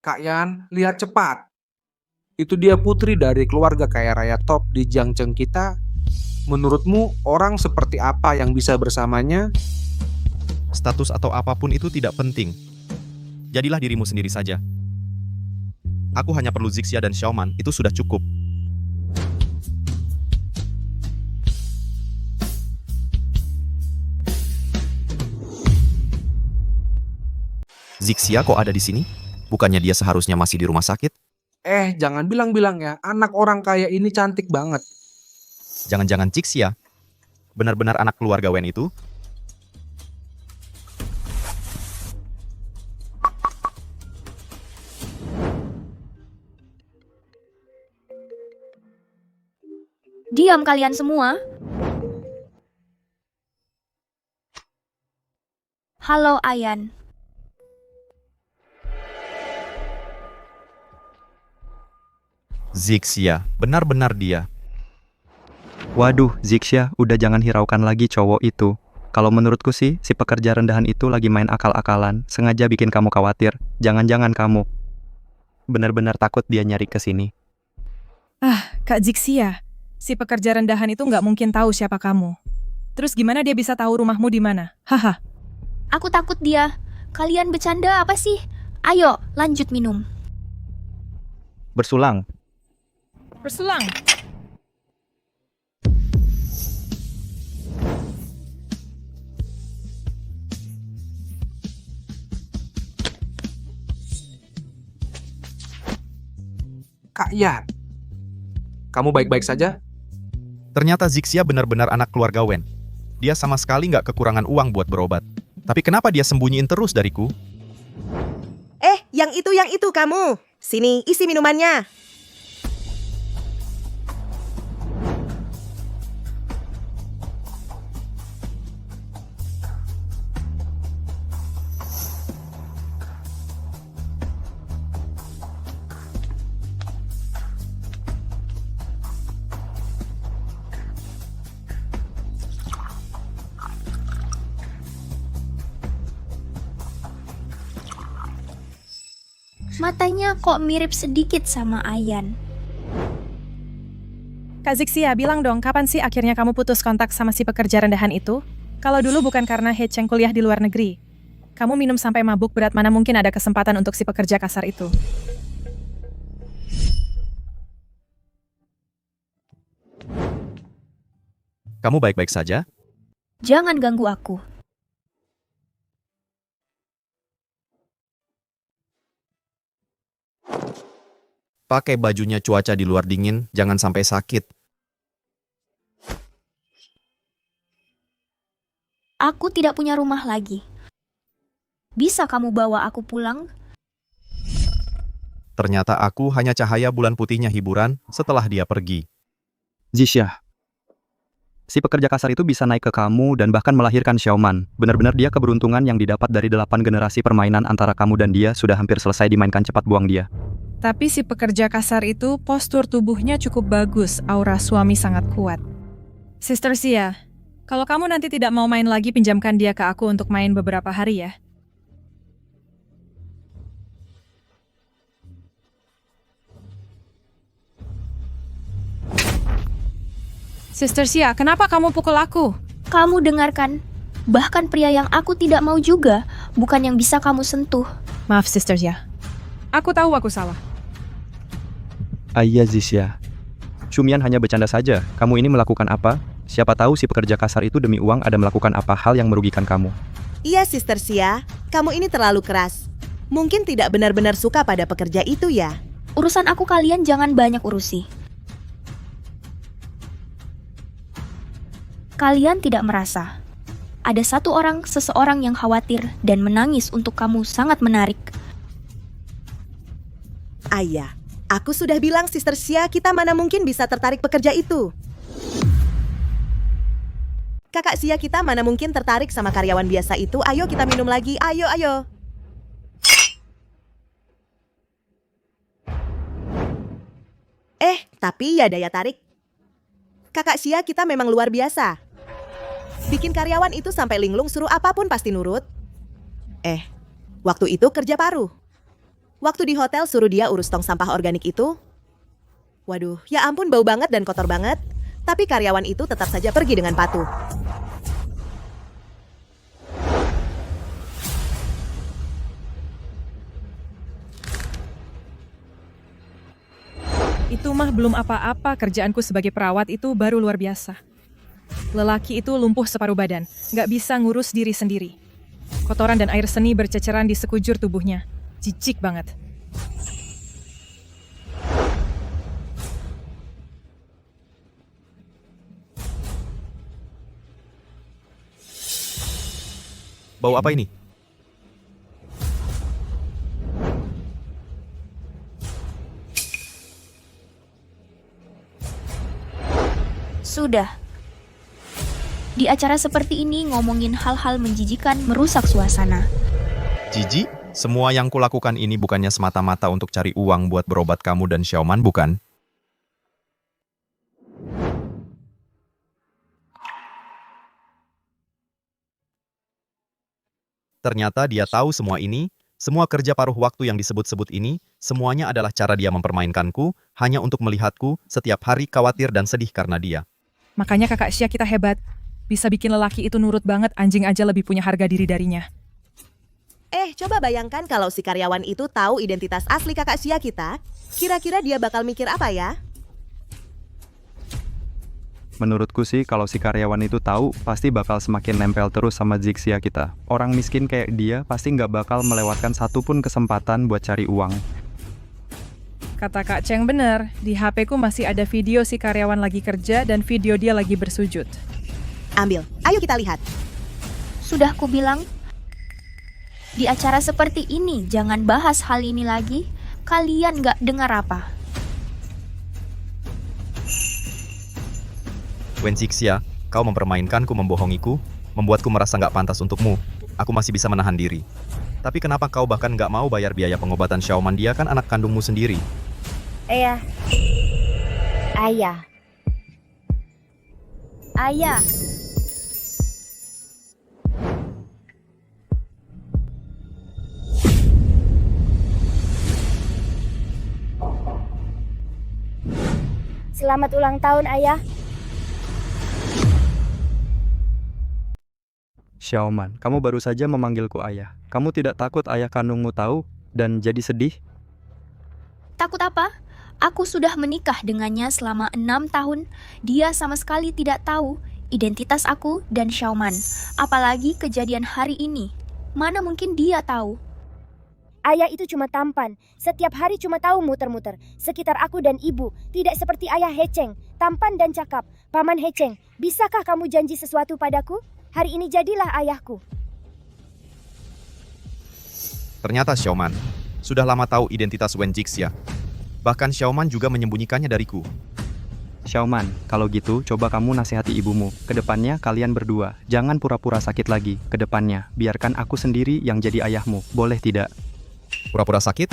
Kak Yan, lihat cepat. Itu dia putri dari keluarga kaya raya top di Jiangcheng kita. Menurutmu orang seperti apa yang bisa bersamanya? Status atau apapun itu tidak penting. Jadilah dirimu sendiri saja. Aku hanya perlu Zixia dan Xiaoman, itu sudah cukup. Zixia kok ada di sini? Bukannya dia seharusnya masih di rumah sakit? Jangan bilang-bilang ya, anak orang kaya ini cantik banget. Jangan-jangan Zixia benar-benar anak keluarga Wen itu? Diam kalian semua. Halo Ayan. Zixia, benar-benar dia. Waduh, Zixia, udah jangan hiraukan lagi cowok itu. Kalau menurutku sih, si pekerja rendahan itu lagi main akal-akalan, sengaja bikin kamu khawatir. Jangan-jangan kamu benar-benar takut dia nyari ke sini. Kak Zixia, si pekerja rendahan itu nggak mungkin tahu siapa kamu. Terus gimana dia bisa tahu rumahmu di mana? Haha. Aku takut dia. Kalian bercanda apa sih? Ayo, lanjut minum. Bersulang. Bersulang. Kak Yan, kamu baik-baik saja? Ternyata Zixia benar-benar anak keluarga Wen. Dia sama sekali nggak kekurangan uang buat berobat. Tapi kenapa dia sembunyiin terus dariku? Yang itu kamu. Sini, isi minumannya. Matanya kok mirip sedikit sama Ayan. Kak Zixia, bilang dong, kapan sih akhirnya kamu putus kontak sama si pekerja rendahan itu? Kalau dulu bukan karena He Cheng kuliah di luar negeri. Kamu minum sampai mabuk, berat mana mungkin ada kesempatan untuk si pekerja kasar itu. Kamu baik-baik saja? Jangan ganggu aku. Pakai bajunya cuaca di luar dingin, jangan sampai sakit. Aku tidak punya rumah lagi. Bisa kamu bawa aku pulang? Ternyata aku hanya cahaya bulan putihnya hiburan setelah dia pergi. Zixia, si pekerja kasar itu bisa naik ke kamu dan bahkan melahirkan Xiaoman. Benar-benar dia keberuntungan yang didapat dari 8 generasi permainan antara kamu dan dia sudah hampir selesai dimainkan, cepat buang dia. Tapi si pekerja kasar itu postur tubuhnya cukup bagus, aura suami sangat kuat. Sister Xia, kalau kamu nanti tidak mau main lagi, pinjamkan dia ke aku untuk main beberapa hari ya. Sister Xia, kenapa kamu pukul aku? Kamu dengarkan. Bahkan pria yang aku tidak mau juga, bukan yang bisa kamu sentuh. Maaf Sister Xia. Aku tahu aku salah. Iya Zixia. Xumian hanya bercanda saja. Kamu ini melakukan apa? Siapa tahu si pekerja kasar itu demi uang ada melakukan apa hal yang merugikan kamu. Iya, Sister Xia. Kamu ini terlalu keras. Mungkin tidak benar-benar suka pada pekerja itu ya. Urusan aku kalian jangan banyak urusi. Kalian tidak merasa ada seseorang yang khawatir dan menangis untuk kamu sangat menarik. Ayah, aku sudah bilang Sister Xia, kita mana mungkin bisa tertarik pekerja itu. Kakak Xia, kita mana mungkin tertarik sama karyawan biasa itu. Ayo kita minum lagi, ayo. Tapi ya daya tarik. Kakak Xia, kita memang luar biasa. Bikin karyawan itu sampai linglung, suruh apapun pasti nurut. Waktu itu kerja paruh. Waktu di hotel suruh dia urus tong sampah organik itu. Waduh, ya ampun bau banget dan kotor banget. Tapi karyawan itu tetap saja pergi dengan patuh. Itu mah belum apa-apa, kerjaanku sebagai perawat itu baru luar biasa. Lelaki itu lumpuh separuh badan, nggak bisa ngurus diri sendiri. Kotoran dan air seni berceceran di sekujur tubuhnya. Jijik banget. Bau apa ini? Sudah. Di acara seperti ini ngomongin hal-hal menjijikan merusak suasana. Jijik? Semua yang kulakukan ini bukannya semata-mata untuk cari uang buat berobat kamu dan Xiaoman, bukan? Ternyata dia tahu semua ini, semua kerja paruh waktu yang disebut-sebut ini, semuanya adalah cara dia mempermainkanku, hanya untuk melihatku setiap hari khawatir dan sedih karena dia. Makanya kakak Xia kita hebat. Bisa bikin lelaki itu nurut banget, anjing aja lebih punya harga diri darinya. Coba bayangkan kalau si karyawan itu tahu identitas asli kakak Xia kita. Kira-kira dia bakal mikir apa ya? Menurutku sih kalau si karyawan itu tahu, pasti bakal semakin nempel terus sama Zixia kita. Orang miskin kayak dia pasti nggak bakal melewatkan satupun kesempatan buat cari uang. Kata Kak Cheng bener, di HP-ku masih ada video si karyawan lagi kerja dan video dia lagi bersujud. Ambil, ayo kita lihat. Sudah kubilang, di acara seperti ini jangan bahas hal ini lagi. Kalian gak dengar apa? Wen Zixia, kau mempermainkanku, membohongiku, membuatku merasa nggak pantas untukmu. Aku masih bisa menahan diri. Tapi kenapa kau bahkan nggak mau bayar biaya pengobatan Xiaoman? Dia kan anak kandungmu sendiri. Ayah. Selamat ulang tahun, Ayah. Xiaoman, kamu baru saja memanggilku ayah. Kamu tidak takut ayah kandungmu tahu dan jadi sedih? Takut apa? Aku sudah menikah dengannya selama 6 tahun. Dia sama sekali tidak tahu identitas aku dan Xiaoman. Apalagi kejadian hari ini. Mana mungkin dia tahu? Ayah itu cuma tampan. Setiap hari cuma tahu muter-muter. Sekitar aku dan ibu. Tidak seperti ayah Hecheng. Tampan dan cakap. Paman Hecheng, bisakah kamu janji sesuatu padaku? Hari ini jadilah ayahku. Ternyata Xiaoman sudah lama tahu identitas Wen Zixia. Bahkan Xiaoman juga menyembunyikannya dariku. Xiaoman, kalau gitu coba kamu nasihati ibumu. Kedepannya kalian berdua, jangan pura-pura sakit lagi. Kedepannya, biarkan aku sendiri yang jadi ayahmu. Boleh tidak? Pura-pura sakit?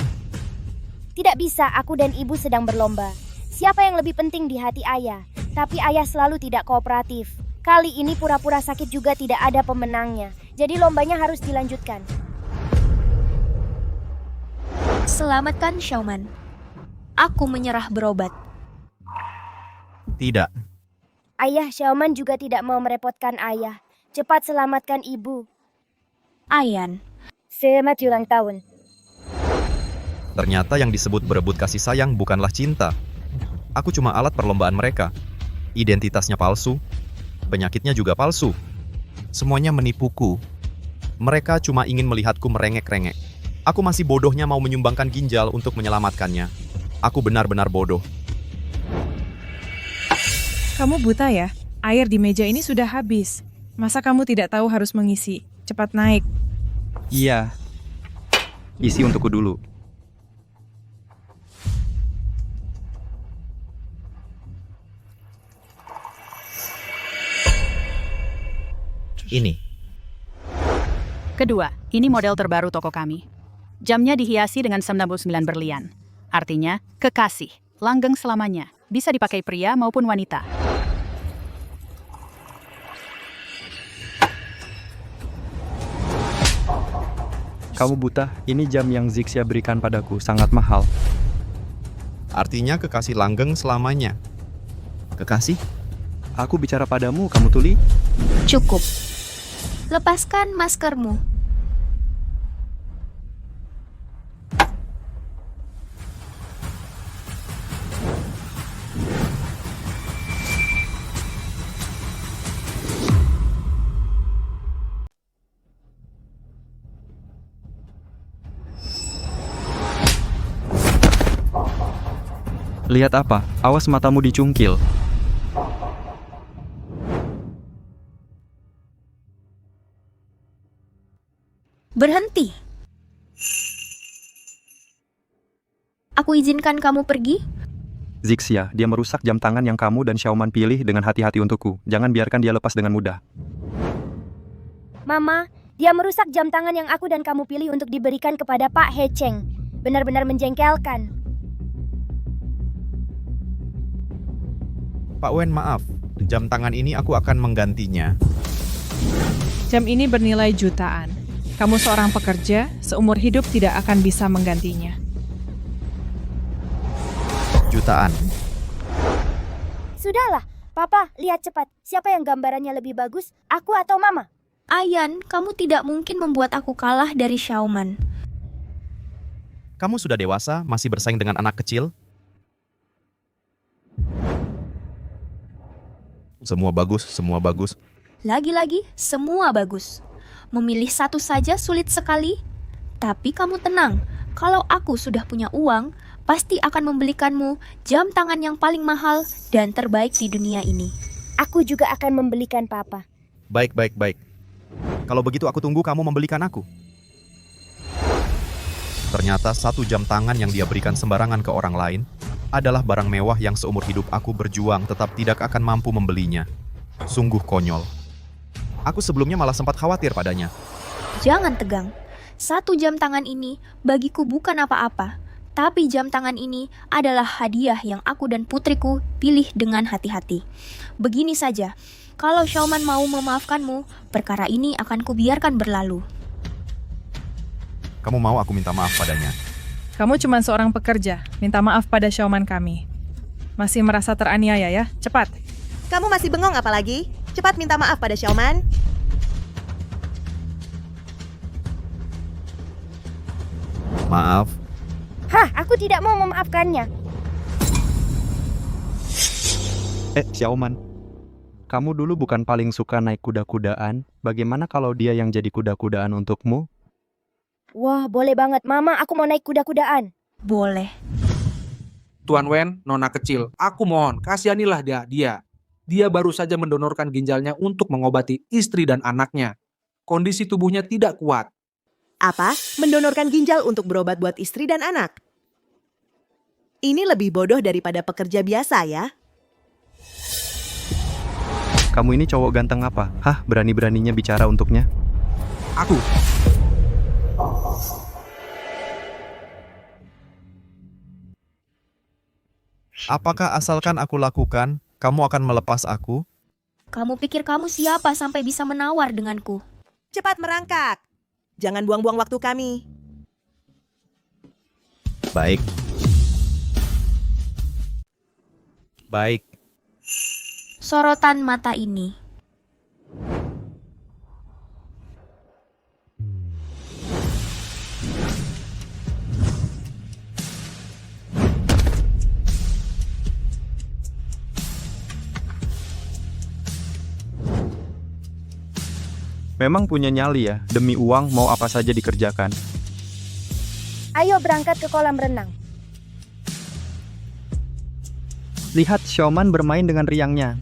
Tidak bisa, aku dan ibu sedang berlomba. Siapa yang lebih penting di hati ayah? Tapi ayah selalu tidak kooperatif. Kali ini pura-pura sakit juga tidak ada pemenangnya. Jadi lombanya harus dilanjutkan. Selamatkan Xiaoman. Aku menyerah berobat. Tidak. Ayah, Xiaoman juga tidak mau merepotkan ayah. Cepat selamatkan ibu. Ayan. Selamat ulang tahun. Ternyata yang disebut berebut kasih sayang bukanlah cinta. Aku cuma alat perlombaan mereka. Identitasnya palsu. Penyakitnya juga palsu. Semuanya menipuku. Mereka cuma ingin melihatku merengek-rengek. Aku masih bodohnya mau menyumbangkan ginjal untuk menyelamatkannya. Aku benar-benar bodoh. Kamu buta ya? Air di meja ini sudah habis. Masa kamu tidak tahu harus mengisi? Cepat naik. Iya. Isi untukku dulu. Ini. Kedua, ini model terbaru toko kami. Jamnya dihiasi dengan 99 berlian. Artinya, kekasih, langgeng selamanya. Bisa dipakai pria maupun wanita. Kamu buta, ini jam yang Zixia berikan padaku, sangat mahal. Artinya kekasih langgeng selamanya. Kekasih? Aku bicara padamu, kamu tuli? Cukup. Lepaskan maskermu. Lihat apa? Awas matamu dicungkil. Berhenti. Aku izinkan kamu pergi. Zixia, dia merusak jam tangan yang kamu dan Xiaoman pilih dengan hati-hati untukku. Jangan biarkan dia lepas dengan mudah. Mama, dia merusak jam tangan yang aku dan kamu pilih untuk diberikan kepada Pak He Cheng. Benar-benar menjengkelkan. Pak Wen, maaf. Jam tangan ini aku akan menggantinya. Jam ini bernilai jutaan. Kamu seorang pekerja, seumur hidup tidak akan bisa menggantinya. Jutaan. Sudahlah, Papa, lihat cepat. Siapa yang gambarannya lebih bagus, aku atau Mama? Ayan, kamu tidak mungkin membuat aku kalah dari Xiaoman. Kamu sudah dewasa, masih bersaing dengan anak kecil? Semua bagus, semua bagus. Lagi-lagi, semua bagus. Memilih satu saja sulit sekali. Tapi kamu tenang, kalau aku sudah punya uang, pasti akan membelikanmu jam tangan yang paling mahal dan terbaik di dunia ini. Aku juga akan membelikan Papa. Baik, baik, baik. Kalau begitu aku tunggu kamu membelikan aku. Ternyata satu jam tangan yang dia berikan sembarangan ke orang lain adalah barang mewah yang seumur hidup aku berjuang tetap tidak akan mampu membelinya. Sungguh konyol. Aku sebelumnya malah sempat khawatir padanya. Jangan tegang. Satu jam tangan ini bagiku bukan apa-apa. Tapi jam tangan ini adalah hadiah yang aku dan putriku pilih dengan hati-hati. Begini saja, kalau Xiaoman mau memaafkanmu, perkara ini akan kubiarkan berlalu. Kamu mau aku minta maaf padanya? Kamu cuma seorang pekerja, minta maaf pada Xiaoman kami. Masih merasa teraniaya ya? Cepat. Kamu masih bengong apalagi? Cepat minta maaf pada Xiaoman. Maaf. Hah, aku tidak mau memaafkannya. Xiaoman. Kamu dulu bukan paling suka naik kuda-kudaan? Bagaimana kalau dia yang jadi kuda-kudaan untukmu? Wah, boleh banget. Mama, aku mau naik kuda-kudaan. Boleh. Tuan Wen, nona kecil, aku mohon, kasihanilah dia. Dia baru saja mendonorkan ginjalnya untuk mengobati istri dan anaknya. Kondisi tubuhnya tidak kuat. Apa? Mendonorkan ginjal untuk berobat buat istri dan anak? Ini lebih bodoh daripada pekerja biasa ya. Kamu ini cowok ganteng apa? Hah, berani-beraninya bicara untuknya? Aku. Apakah asalkan aku lakukan, kamu akan melepas aku? Kamu pikir kamu siapa sampai bisa menawar denganku? Cepat merangkak. Jangan buang-buang waktu kami. Baik. Baik. Sorotan mata ini. Memang punya nyali ya, demi uang mau apa saja dikerjakan. Ayo berangkat ke kolam renang. Lihat Xiaoman bermain dengan riangnya.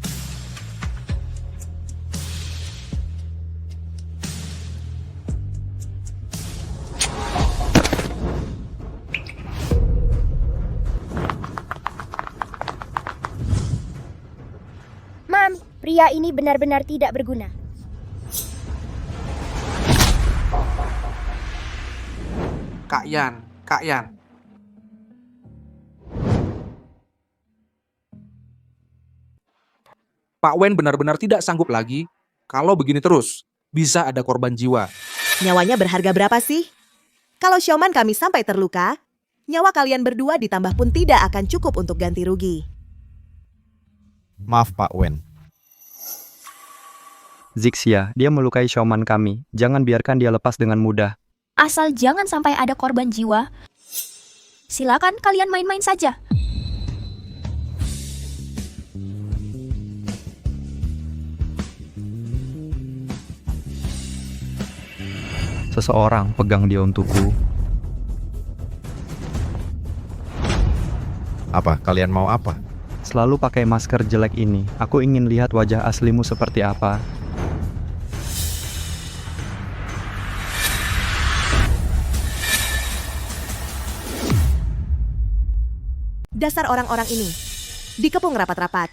Mam, pria ini benar-benar tidak berguna. Kak Yan. Pak Wen benar-benar tidak sanggup lagi. Kalau begini terus, bisa ada korban jiwa. Nyawanya berharga berapa sih? Kalau Xiaoman kami sampai terluka, nyawa kalian berdua ditambah pun tidak akan cukup untuk ganti rugi. Maaf Pak Wen. Zixia, dia melukai Xiaoman kami. Jangan biarkan dia lepas dengan mudah. Asal jangan sampai ada korban jiwa. Silakan kalian main-main saja. Seseorang pegang dia untukku. Apa? Kalian mau apa? Selalu pakai masker jelek ini. Aku ingin lihat wajah aslimu seperti apa. Dasar orang-orang ini. Dikepung rapat-rapat.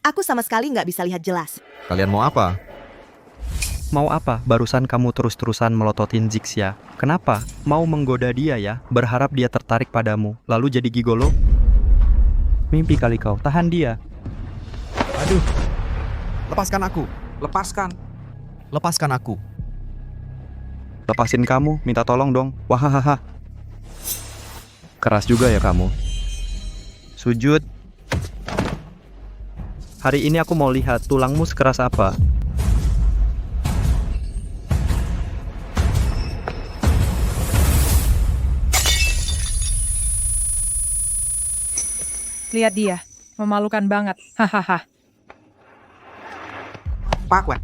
Aku sama sekali nggak bisa lihat jelas. Kalian mau apa? Mau apa? Barusan kamu terus-terusan melototin Zixia. Kenapa? Mau menggoda dia ya? Berharap dia tertarik padamu, lalu jadi gigolo? Mimpi kali kau, tahan dia. Aduh. Lepaskan aku. Lepaskan. Lepaskan aku. Lepasin kamu, minta tolong dong. Wahahaha. Keras juga ya kamu. Sujud. Hari ini aku mau lihat tulangmu sekeras apa. Lihat dia, memalukan banget. Hahaha. Pak Wen,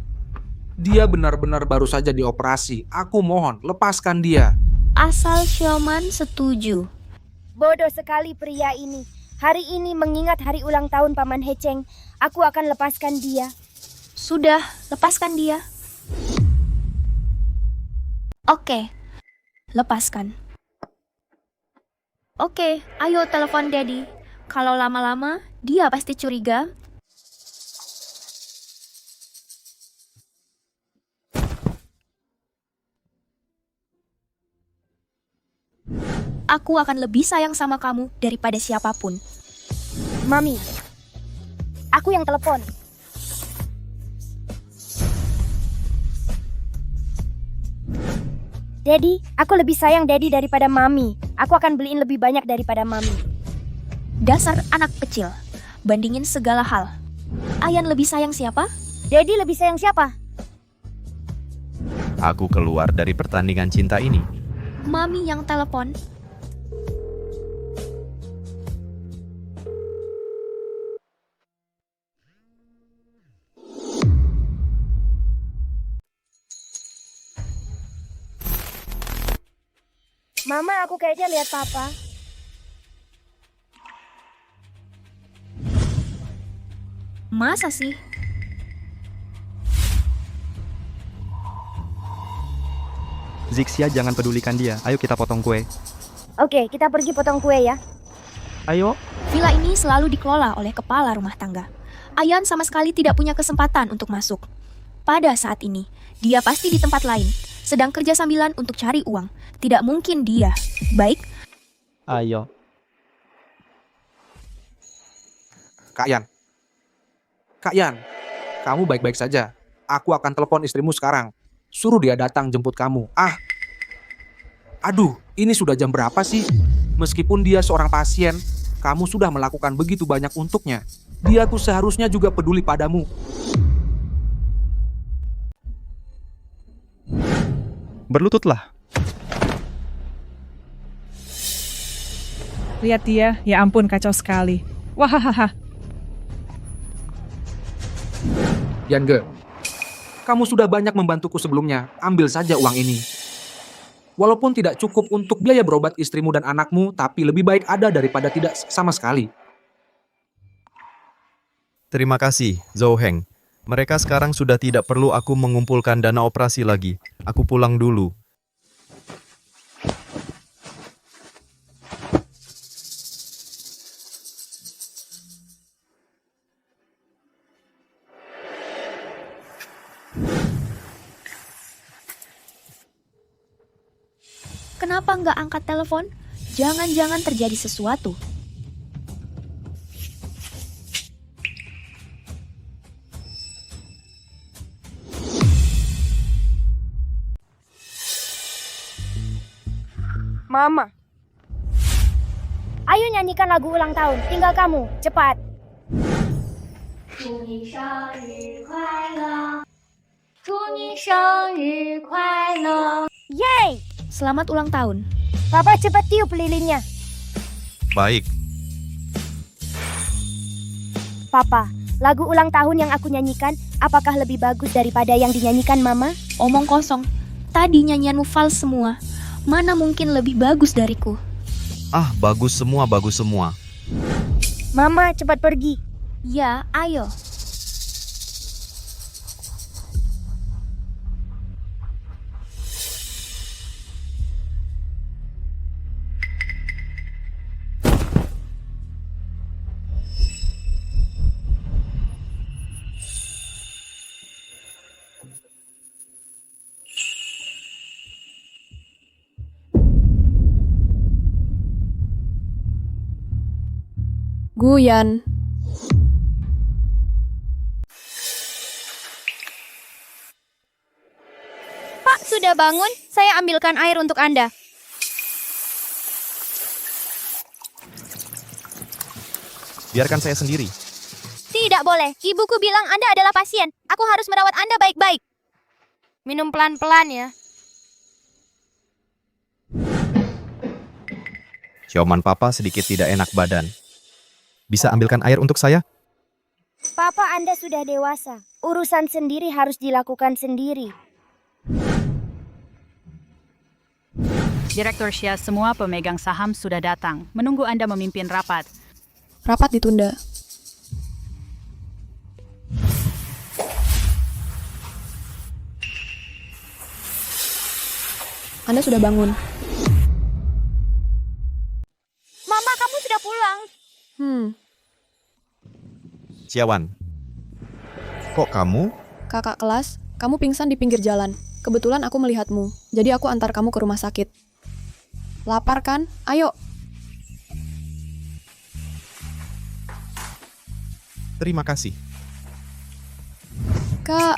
dia benar-benar baru saja dioperasi. Aku mohon, lepaskan dia. Asal Xiaoman setuju. Bodoh sekali pria ini. Hari ini mengingat hari ulang tahun Paman Hecheng, aku akan lepaskan dia. Sudah, lepaskan dia. Oke, lepaskan. Oke, ayo telepon Daddy. Kalau lama-lama, dia pasti curiga. Aku akan lebih sayang sama kamu daripada siapapun. Mami, aku yang telepon. Daddy, aku lebih sayang Daddy daripada Mami. Aku akan beliin lebih banyak daripada Mami. Dasar anak kecil, bandingin segala hal. Ayan lebih sayang siapa? Daddy lebih sayang siapa? Aku keluar dari pertandingan cinta ini. Mami yang telepon. Mama, aku kayaknya lihat Papa. Masa sih? Zixia, jangan pedulikan dia. Ayo kita potong kue. Oke, kita pergi potong kue ya. Ayo. Villa ini selalu dikelola oleh kepala rumah tangga. Ayan sama sekali tidak punya kesempatan untuk masuk. Pada saat ini, dia pasti di tempat lain, sedang kerja sambilan untuk cari uang. Tidak mungkin dia. Baik, Ayo. Kak Yan. Kak Yan, kamu baik-baik saja. Aku akan telepon istrimu sekarang. Suruh dia datang jemput kamu. Aduh, ini sudah jam berapa sih? Meskipun dia seorang pasien, kamu sudah melakukan begitu banyak untuknya. Dia tuh seharusnya juga peduli padamu. Berlututlah. Lihat dia, ya ampun kacau sekali. Wahahaha. Yangge, kamu sudah banyak membantuku sebelumnya. Ambil saja uang ini. Walaupun tidak cukup untuk biaya berobat istrimu dan anakmu, tapi lebih baik ada daripada tidak sama sekali. Terima kasih, Zhou Heng. Mereka sekarang sudah tidak perlu aku mengumpulkan dana operasi lagi. Aku pulang dulu. kenapa nggak angkat telepon? Jangan-jangan terjadi sesuatu. Mama. Ayo nyanyikan lagu ulang tahun. Tinggal kamu. Cepat. Yeay! Selamat ulang tahun. Papa cepat tiup lilinnya. Baik, Papa, lagu ulang tahun yang aku nyanyikan, apakah lebih bagus daripada yang dinyanyikan Mama? Omong kosong. Tadi nyanyianmu fals semua. Mana mungkin lebih bagus dariku? bagus semua, bagus semua. Mama, cepat pergi. Ya, ayo. Guyan. Pak, sudah bangun? Saya ambilkan air untuk Anda. Biarkan saya sendiri. Tidak boleh. Ibuku bilang Anda adalah pasien. Aku harus merawat Anda baik-baik. Minum pelan-pelan ya. Xiaoman papa sedikit tidak enak badan. Bisa ambilkan air untuk saya? Papa, Anda sudah dewasa. Urusan sendiri harus dilakukan sendiri. Direktur Xia, semua pemegang saham sudah datang, menunggu Anda memimpin rapat. Rapat ditunda. Anda sudah bangun. Mama, kamu sudah pulang. Xiawan. Kok kamu? Kakak kelas, kamu pingsan di pinggir jalan. Kebetulan aku melihatmu, jadi aku antar kamu ke rumah sakit. Lapar kan? Ayo. Terima kasih. Kak,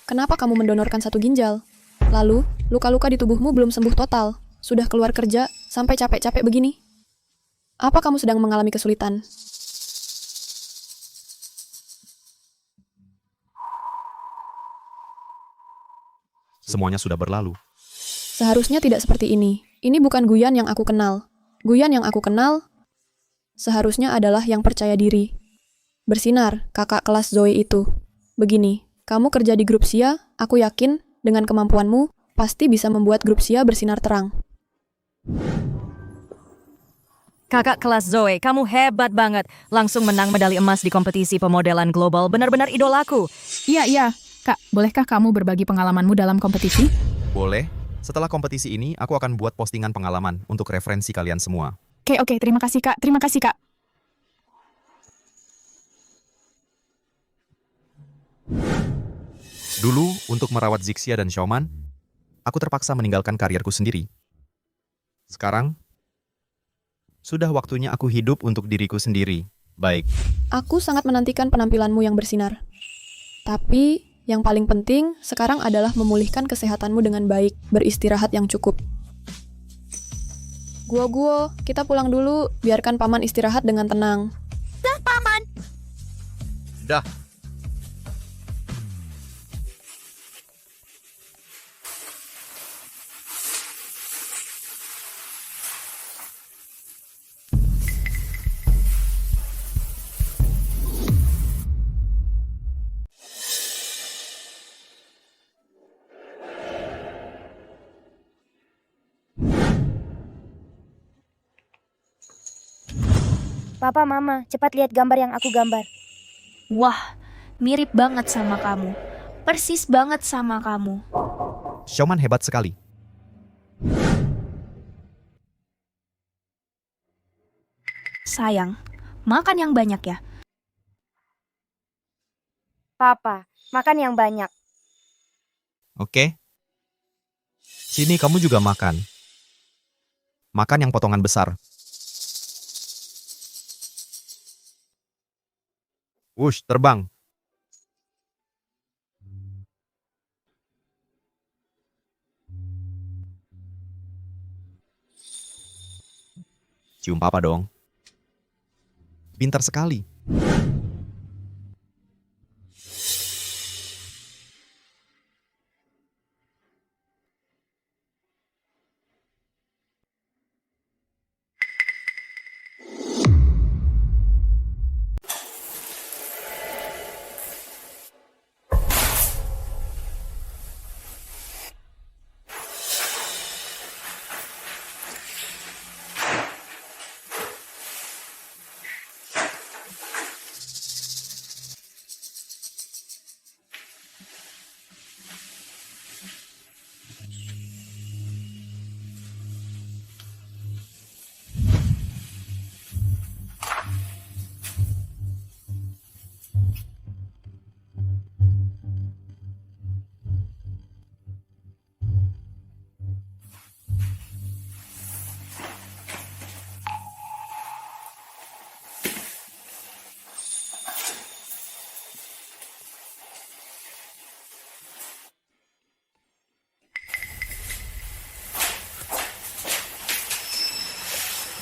kenapa kamu mendonorkan satu ginjal? Lalu, luka-luka di tubuhmu belum sembuh total. Sudah keluar kerja, sampai capek-capek begini. Apa kamu sedang mengalami kesulitan? Semuanya sudah berlalu. Seharusnya tidak seperti ini. Ini bukan Guyan yang aku kenal. Guyan yang aku kenal seharusnya adalah yang percaya diri. Bersinar, kakak kelas Zoe itu. Begini, kamu kerja di grup Xia, aku yakin dengan kemampuanmu pasti bisa membuat grup Xia bersinar terang. Kakak kelas Zoe, kamu hebat banget. Langsung menang medali emas di kompetisi pemodelan global. Benar-benar idolaku. Iya. Kak, bolehkah kamu berbagi pengalamanmu dalam kompetisi? Boleh. Setelah kompetisi ini, aku akan buat postingan pengalaman untuk referensi kalian semua. Oke. Terima kasih, Kak. Terima kasih, Kak. Dulu, untuk merawat Zixia dan Xiaoman, aku terpaksa meninggalkan karierku sendiri. Sekarang, sudah waktunya aku hidup untuk diriku sendiri. Baik. Aku sangat menantikan penampilanmu yang bersinar. Tapi, yang paling penting sekarang adalah memulihkan kesehatanmu dengan baik, beristirahat yang cukup. Guo, kita pulang dulu, biarkan paman istirahat dengan tenang. Dah, Paman. Dah. Papa, Mama, cepat lihat gambar yang aku gambar. Wah, mirip banget sama kamu. Persis banget sama kamu. Xiaoman hebat sekali. Sayang, makan yang banyak ya. Papa, makan yang banyak. Oke. Sini kamu juga makan. Makan yang potongan besar. Wush, terbang. Cium papa dong. Pintar sekali.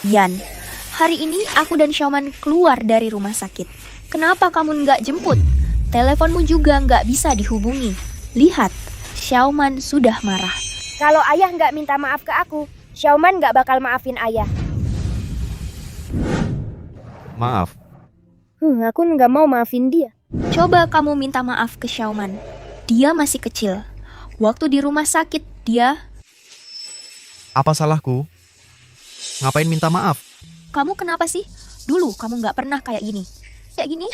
Yan, hari ini aku dan Xiaoman keluar dari rumah sakit. Kenapa kamu nggak jemput? Teleponmu juga nggak bisa dihubungi. Lihat, Xiaoman sudah marah. Kalau ayah nggak minta maaf ke aku, Xiaoman nggak bakal maafin ayah. Maaf, Aku nggak mau maafin dia. Coba kamu minta maaf ke Xiaoman. Dia masih kecil. Waktu di rumah sakit, dia... apa salahku? Ngapain minta maaf? Kamu kenapa sih? Dulu kamu nggak pernah kayak gini. Kayak gini?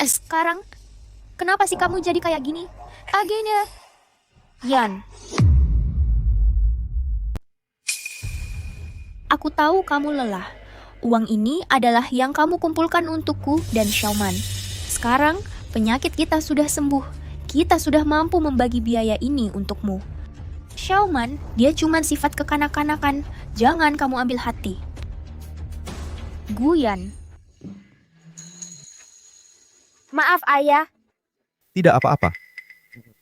Sekarang, kenapa sih kamu jadi kayak gini? Agenda. Yan. Aku tahu kamu lelah. Uang ini adalah yang kamu kumpulkan untukku dan Xiaoman. Sekarang, penyakit kita sudah sembuh. Kita sudah mampu membagi biaya ini untukmu. Xiaoman, dia cuma sifat kekanak-kanakan. Jangan kamu ambil hati. Guyan. Maaf ayah. Tidak apa-apa.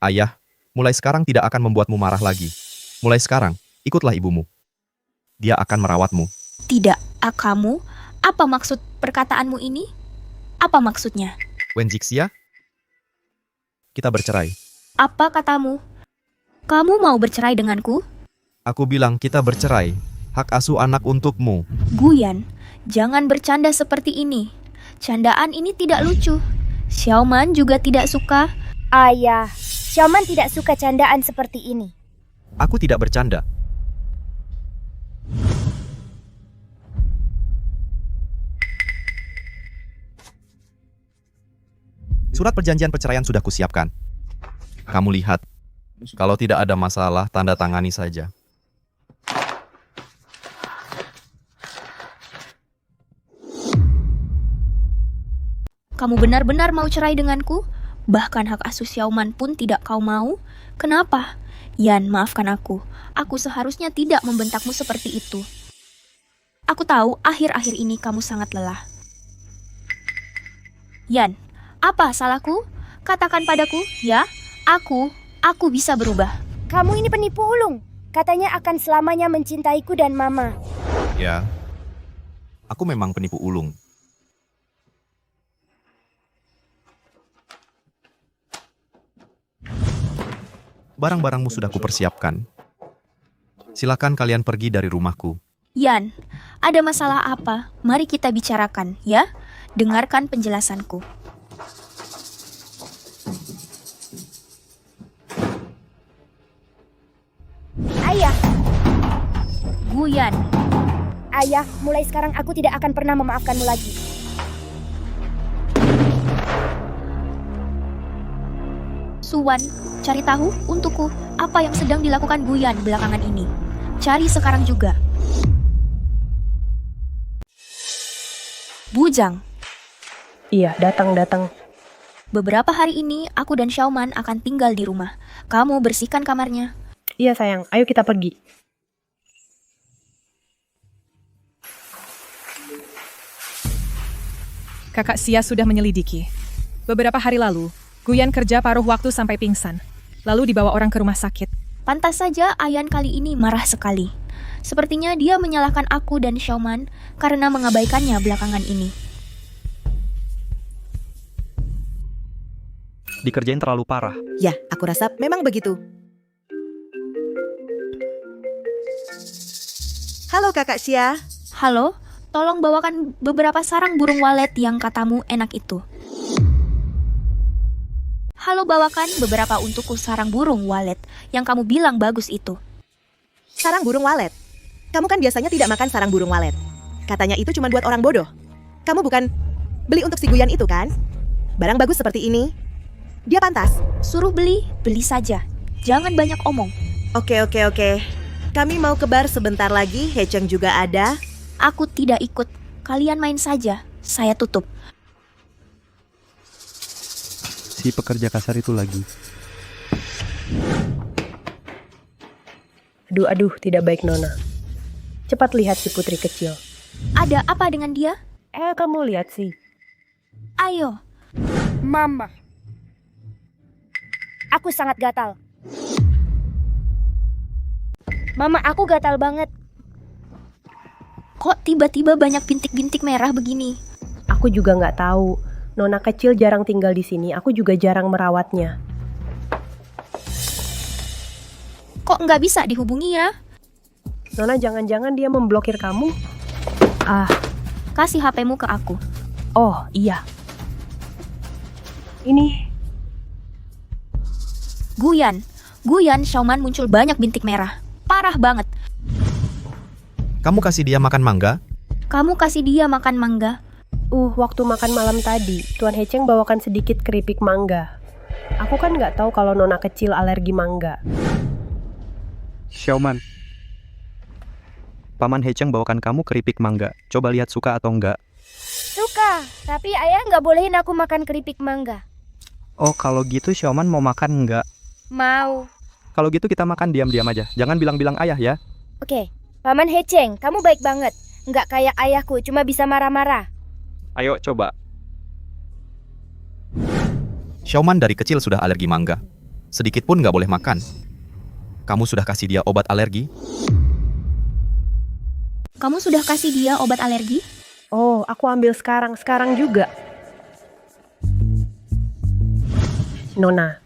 Ayah, mulai sekarang tidak akan membuatmu marah lagi. Mulai sekarang, ikutlah ibumu. Dia akan merawatmu. Tidak, kamu? Apa maksud perkataanmu ini? Apa maksudnya? Wen Jixia, kita bercerai. Apa katamu? Kamu mau bercerai denganku? Aku bilang kita bercerai. Hak asuh anak untukmu. Guyan, jangan bercanda seperti ini. Candaan ini tidak lucu. Xiaoman juga tidak suka. Ayah, Xiaoman tidak suka candaan seperti ini. Aku tidak bercanda. Surat perjanjian perceraian sudah kusiapkan. Kamu lihat. Kalau tidak ada masalah, tanda tangani saja. Kamu benar-benar mau cerai denganku? Bahkan hak asuh Xiaoman pun tidak kau mau? Kenapa? Yan, maafkan aku. Aku seharusnya tidak membentakmu seperti itu. Aku tahu akhir-akhir ini kamu sangat lelah. Yan, apa salahku? Katakan padaku, ya. Aku bisa berubah. Kamu ini penipu ulung. Katanya akan selamanya mencintaiku dan mama. Ya, aku memang penipu ulung. Barang-barangmu sudah kupersiapkan. Silakan kalian pergi dari rumahku. Yan, ada masalah apa? Mari kita bicarakan, ya. Dengarkan penjelasanku. Ayah, Guyan, ayah, mulai sekarang aku tidak akan pernah memaafkanmu lagi. Suwan, cari tahu untukku apa yang sedang dilakukan Guyan belakangan ini. Cari sekarang juga. Bujang. Iya, datang. Beberapa hari ini aku dan Xiaoman akan tinggal di rumah. Kamu bersihkan kamarnya. Iya sayang, ayo kita pergi. Kakak Sia sudah menyelidiki. Beberapa hari lalu, Guyan kerja paruh waktu sampai pingsan. Lalu dibawa orang ke rumah sakit. Pantas saja Ayan kali ini marah sekali. Sepertinya dia menyalahkan aku dan Xiaoman karena mengabaikannya belakangan ini. Dikerjain terlalu parah. Ya, aku rasa memang begitu. Halo Kakak Xia. Halo, tolong bawakan beberapa sarang burung walet yang katamu enak itu. Halo, bawakan beberapa untukku sarang burung walet yang kamu bilang bagus itu. Sarang burung walet? Kamu kan biasanya tidak makan sarang burung walet. Katanya itu cuma buat orang bodoh. Kamu bukan beli untuk si Guyan itu kan? Barang bagus seperti ini, dia pantas. Suruh beli, beli saja. Jangan banyak omong. Oke. Kami mau ke bar sebentar lagi, Hecheng juga ada. Aku tidak ikut. Kalian main saja. Saya tutup. Si pekerja kasar itu lagi. Aduh, tidak baik Nona. Cepat lihat si putri kecil. Ada apa dengan dia? Kamu lihat sih. Ayo. Mama. Aku sangat gatal. Mama, aku gatal banget. Kok tiba-tiba banyak bintik-bintik merah begini? Aku juga nggak tahu. Nona kecil jarang tinggal di sini. Aku juga jarang merawatnya. Kok nggak bisa dihubungi ya? Nona, jangan-jangan dia memblokir kamu? Kasih HP-mu ke aku. Oh, iya. Ini. Guyan, Xiaoman muncul banyak bintik merah. Parah banget. Kamu kasih dia makan mangga? Kamu kasih dia makan mangga. Waktu makan malam tadi, Tuan Hecheng bawakan sedikit keripik mangga. Aku kan nggak tahu kalau Nona kecil alergi mangga. Xiaoman. Paman Hecheng bawakan kamu keripik mangga. Coba lihat suka atau enggak. Suka, tapi ayah nggak bolehin aku makan keripik mangga. Oh, kalau gitu Xiaoman mau makan enggak? Mau. Kalau gitu kita makan diam-diam aja. Jangan bilang-bilang ayah ya. Oke, Paman Hecheng, kamu baik banget. Nggak kayak ayahku, cuma bisa marah-marah. Ayo coba. Xiaoman dari kecil sudah alergi mangga. Sedikit pun nggak boleh makan. Kamu sudah kasih dia obat alergi? Kamu sudah kasih dia obat alergi? Oh, aku ambil sekarang juga. Nona.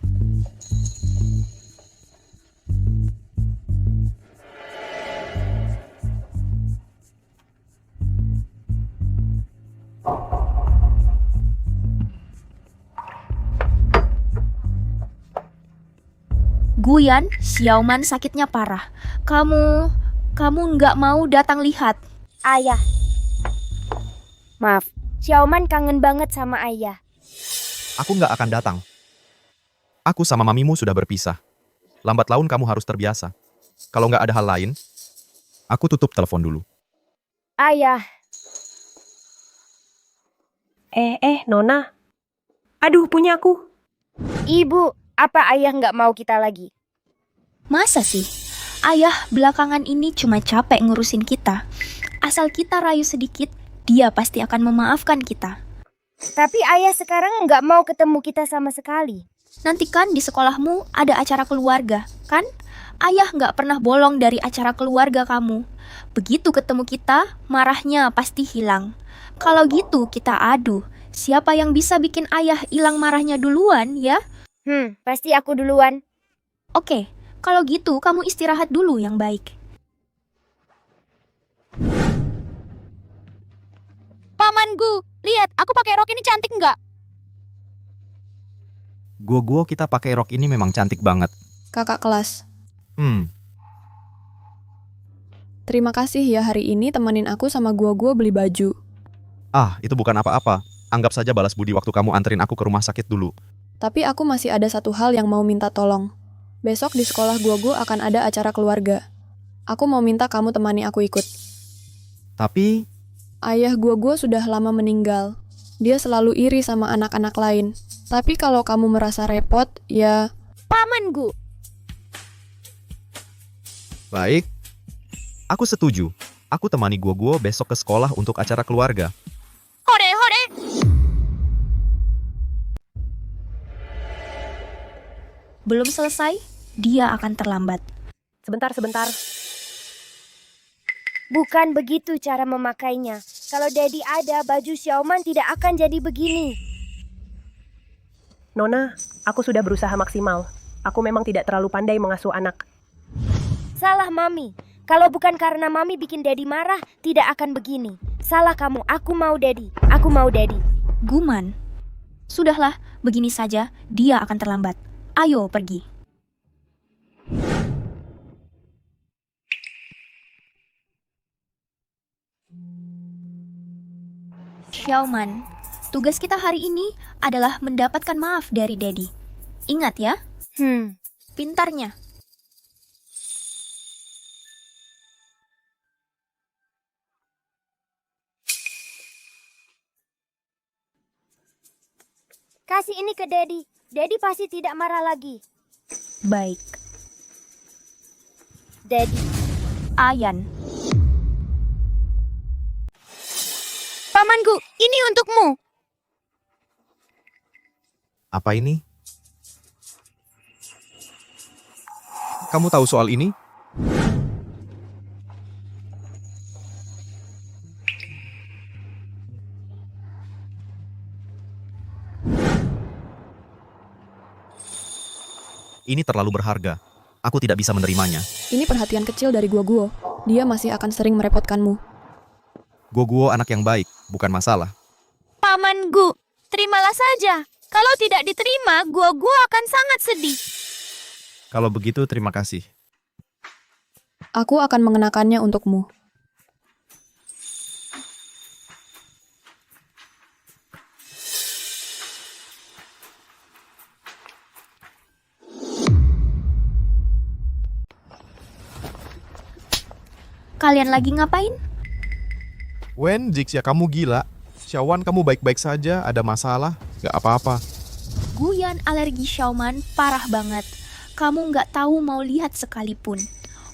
Guyan, Xiaoman sakitnya parah. Kamu nggak mau datang lihat. Ayah. Maaf, Xiaoman kangen banget sama ayah. Aku nggak akan datang. Aku sama mamimu sudah berpisah. Lambat laun kamu harus terbiasa. Kalau nggak ada hal lain, aku tutup telepon dulu. Ayah. Nona. Aduh, punya aku. Ibu, apa ayah nggak mau kita lagi? Masa sih? Ayah belakangan ini cuma capek ngurusin kita. Asal kita rayu sedikit, dia pasti akan memaafkan kita. Tapi ayah sekarang nggak mau ketemu kita sama sekali. Nanti kan di sekolahmu ada acara keluarga, kan? Ayah nggak pernah bolong dari acara keluarga kamu. Begitu ketemu kita, marahnya pasti hilang. Kalau gitu kita adu. Siapa yang bisa bikin ayah hilang marahnya duluan, ya? Pasti aku duluan. Oke, kalau gitu kamu istirahat dulu yang baik. Pamanku, lihat aku pakai rok ini cantik nggak? Gua kita pakai rok ini memang cantik banget. Kakak kelas, terima kasih ya hari ini temenin aku sama gua beli baju. Itu bukan apa-apa. Anggap saja balas budi waktu kamu anterin aku ke rumah sakit dulu. Tapi aku masih ada satu hal yang mau minta tolong. Besok di sekolah gua akan ada acara keluarga. Aku mau minta kamu temani aku ikut. Tapi ayah gua sudah lama meninggal. Dia selalu iri sama anak-anak lain. Tapi kalau kamu merasa repot, ya... Pamanku. baik, aku setuju. Aku temani gua besok ke sekolah untuk acara keluarga. Hore. Belum selesai, dia akan terlambat. Sebentar. Bukan begitu cara memakainya. Kalau Daddy ada, baju Xiaoman tidak akan jadi begini. Nona, aku sudah berusaha maksimal. Aku memang tidak terlalu pandai mengasuh anak. Salah Mami. Kalau bukan karena Mami bikin Daddy marah, tidak akan begini. Salah kamu, aku mau Daddy. Aku mau Daddy. Guman, sudahlah, begini saja, dia akan terlambat. Ayo pergi. Xiaoman, tugas kita hari ini adalah mendapatkan maaf dari Daddy. Ingat ya, pintarnya. Kasih ini ke Daddy. Daddy pasti tidak marah lagi. Baik. Daddy. Ayan. Pamanku, ini untukmu. Apa ini? Kamu tahu soal ini? Ini terlalu berharga. Aku tidak bisa menerimanya. Ini perhatian kecil dari Guo. Dia masih akan sering merepotkanmu. Guo anak yang baik, bukan masalah. Pamanku, terimalah saja. Kalau tidak diterima, gua akan sangat sedih. Kalau begitu, terima kasih. Aku akan mengenakannya untukmu. Kalian lagi ngapain? Wen, Jixia kamu gila. Xiaowan kamu baik-baik saja, ada masalah? Gak apa-apa. Guyan alergi Xiaoman parah banget. Kamu nggak tahu mau lihat sekalipun.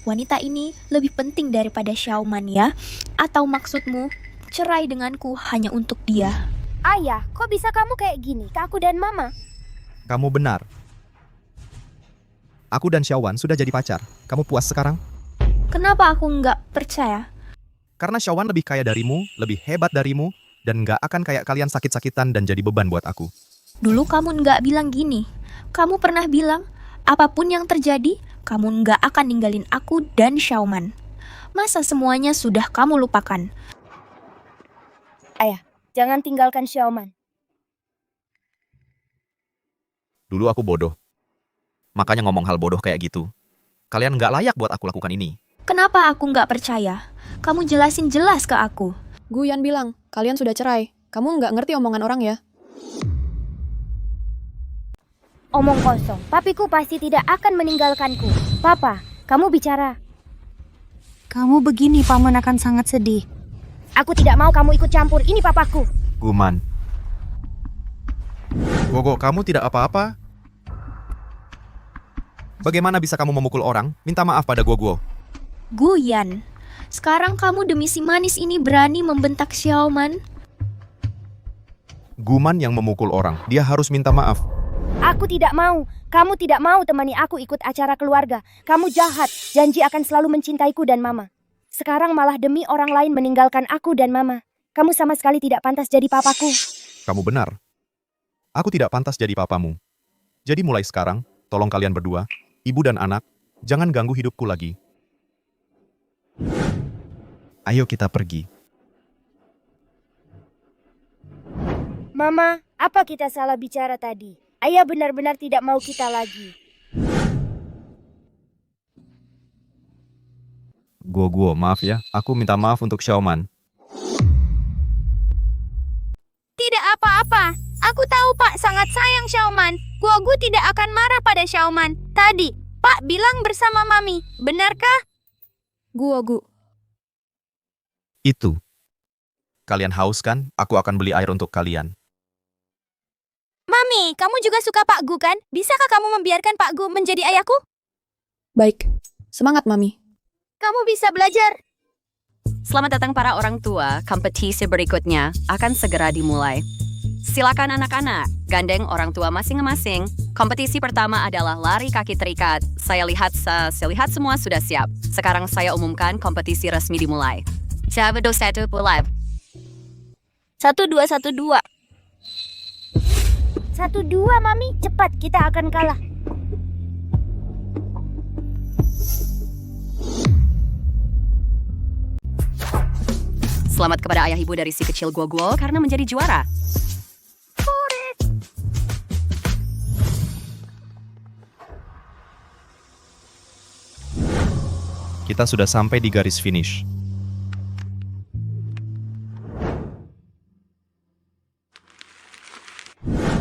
Wanita ini lebih penting daripada Xiaoman ya? Atau maksudmu, cerai denganku hanya untuk dia? Ayah, kok bisa kamu kayak gini ke aku dan Mama? Kamu benar. Aku dan Xiaowan sudah jadi pacar. Kamu puas sekarang? Kenapa aku nggak percaya? Karena Xiaowan lebih kaya darimu, lebih hebat darimu, dan nggak akan kayak kalian sakit-sakitan dan jadi beban buat aku. Dulu kamu nggak bilang gini. Kamu pernah bilang, apapun yang terjadi, kamu nggak akan ninggalin aku dan Xiaoman. Masa semuanya sudah kamu lupakan? Ayah, jangan tinggalkan Xiaoman. Dulu aku bodoh. Makanya ngomong hal bodoh kayak gitu. Kalian nggak layak buat aku lakukan ini. Kenapa aku nggak percaya? Kamu jelasin jelas ke aku. Guyan bilang, kalian sudah cerai. Kamu nggak ngerti omongan orang ya? Omong kosong, papiku pasti tidak akan meninggalkanku. Papa, kamu bicara. Kamu begini, Paman akan sangat sedih. Aku tidak mau kamu ikut campur, ini papaku. Guman. Gogo, kamu tidak apa-apa? Bagaimana bisa kamu memukul orang? Minta maaf pada Guo. Guyan, sekarang kamu demi si manis ini berani membentak Xiaoman? Guman yang memukul orang, dia harus minta maaf. Aku tidak mau. Kamu tidak mau temani aku ikut acara keluarga. Kamu jahat. Janji akan selalu mencintaiku dan Mama. Sekarang malah demi orang lain meninggalkan aku dan Mama. Kamu sama sekali tidak pantas jadi papaku. Kamu benar. Aku tidak pantas jadi papamu. Jadi mulai sekarang, tolong kalian berdua, ibu dan anak, jangan ganggu hidupku lagi. Ayo kita pergi. Mama, apa kita salah bicara tadi? Ayah benar-benar tidak mau kita lagi. Guo, maaf ya. Aku minta maaf untuk Xiaoman. Tidak apa-apa. Aku tahu Pak sangat sayang Xiaoman. Guogu tidak akan marah pada Xiaoman. Tadi, Pak bilang bersama Mami. Benarkah? Guo. Itu. Kalian haus kan? Aku akan beli air untuk kalian. Mami, kamu juga suka Pak Gu kan? Bisakah kamu membiarkan Pak Gu menjadi ayahku? Baik. Semangat, Mami. Kamu bisa belajar. Selamat datang para orang tua. Kompetisi berikutnya akan segera dimulai. Silakan anak-anak, gandeng orang tua masing-masing. Kompetisi pertama adalah lari kaki terikat. Saya lihat semua sudah siap. Sekarang saya umumkan kompetisi resmi dimulai. Siapa 1 mulai. 1212. 1-2, Mami. Cepat, kita akan kalah. Selamat kepada ayah ibu dari si kecil Guo karena menjadi juara. Kita sudah sampai di garis finish.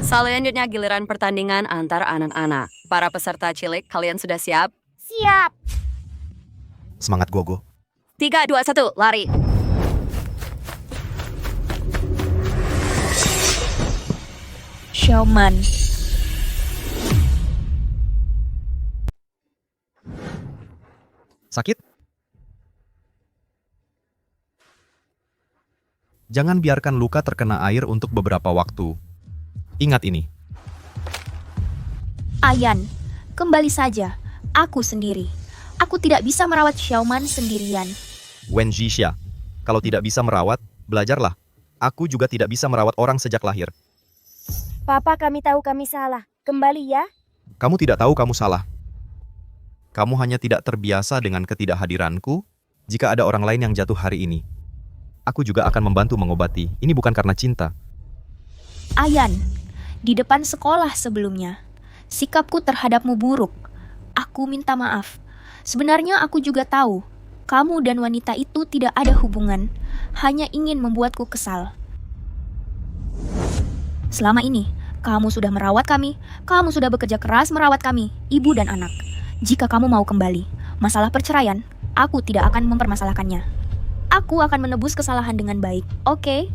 Selanjutnya giliran pertandingan antar anak-anak. Para peserta cilik, kalian sudah siap? Siap. Semangat Gogo. 3, 2, 1, lari. Xiaoman. Sakit? Jangan biarkan luka terkena air untuk beberapa waktu. Ingat ini. Ayan, kembali saja. Aku sendiri. Aku tidak bisa merawat Xiaoman sendirian. Wen Zixia, kalau tidak bisa merawat, belajarlah. Aku juga tidak bisa merawat orang sejak lahir. Papa, kami tahu kami salah. Kembali ya. Kamu tidak tahu kamu salah. Kamu hanya tidak terbiasa dengan ketidakhadiranku. Jika ada orang lain yang jatuh hari ini, aku juga akan membantu mengobati. Ini bukan karena cinta. Ayan, di depan sekolah sebelumnya, sikapku terhadapmu buruk. Aku minta maaf. Sebenarnya aku juga tahu, kamu dan wanita itu tidak ada hubungan, hanya ingin membuatku kesal. Selama ini, kamu sudah merawat kami, kamu sudah bekerja keras merawat kami, ibu dan anak. Jika kamu mau kembali, masalah perceraian, aku tidak akan mempermasalahkannya. Aku akan menebus kesalahan dengan baik, oke?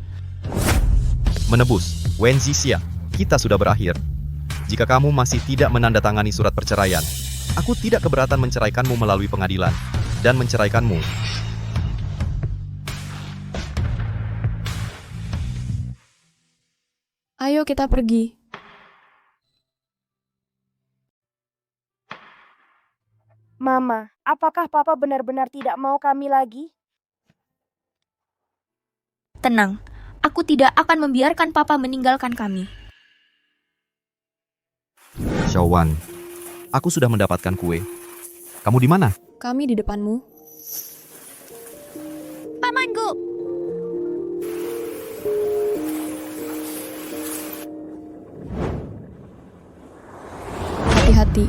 Menebus, Wen Zixia, kita sudah berakhir. Jika kamu masih tidak menandatangani surat perceraian, aku tidak keberatan menceraikanmu melalui pengadilan dan menceraikanmu. Ayo kita pergi. Mama, apakah Papa benar-benar tidak mau kami lagi? Tenang, aku tidak akan membiarkan Papa meninggalkan kami. Xiaowan, aku sudah mendapatkan kue. Kamu di mana? Kami di depanmu. Pamanku. Hati-hati.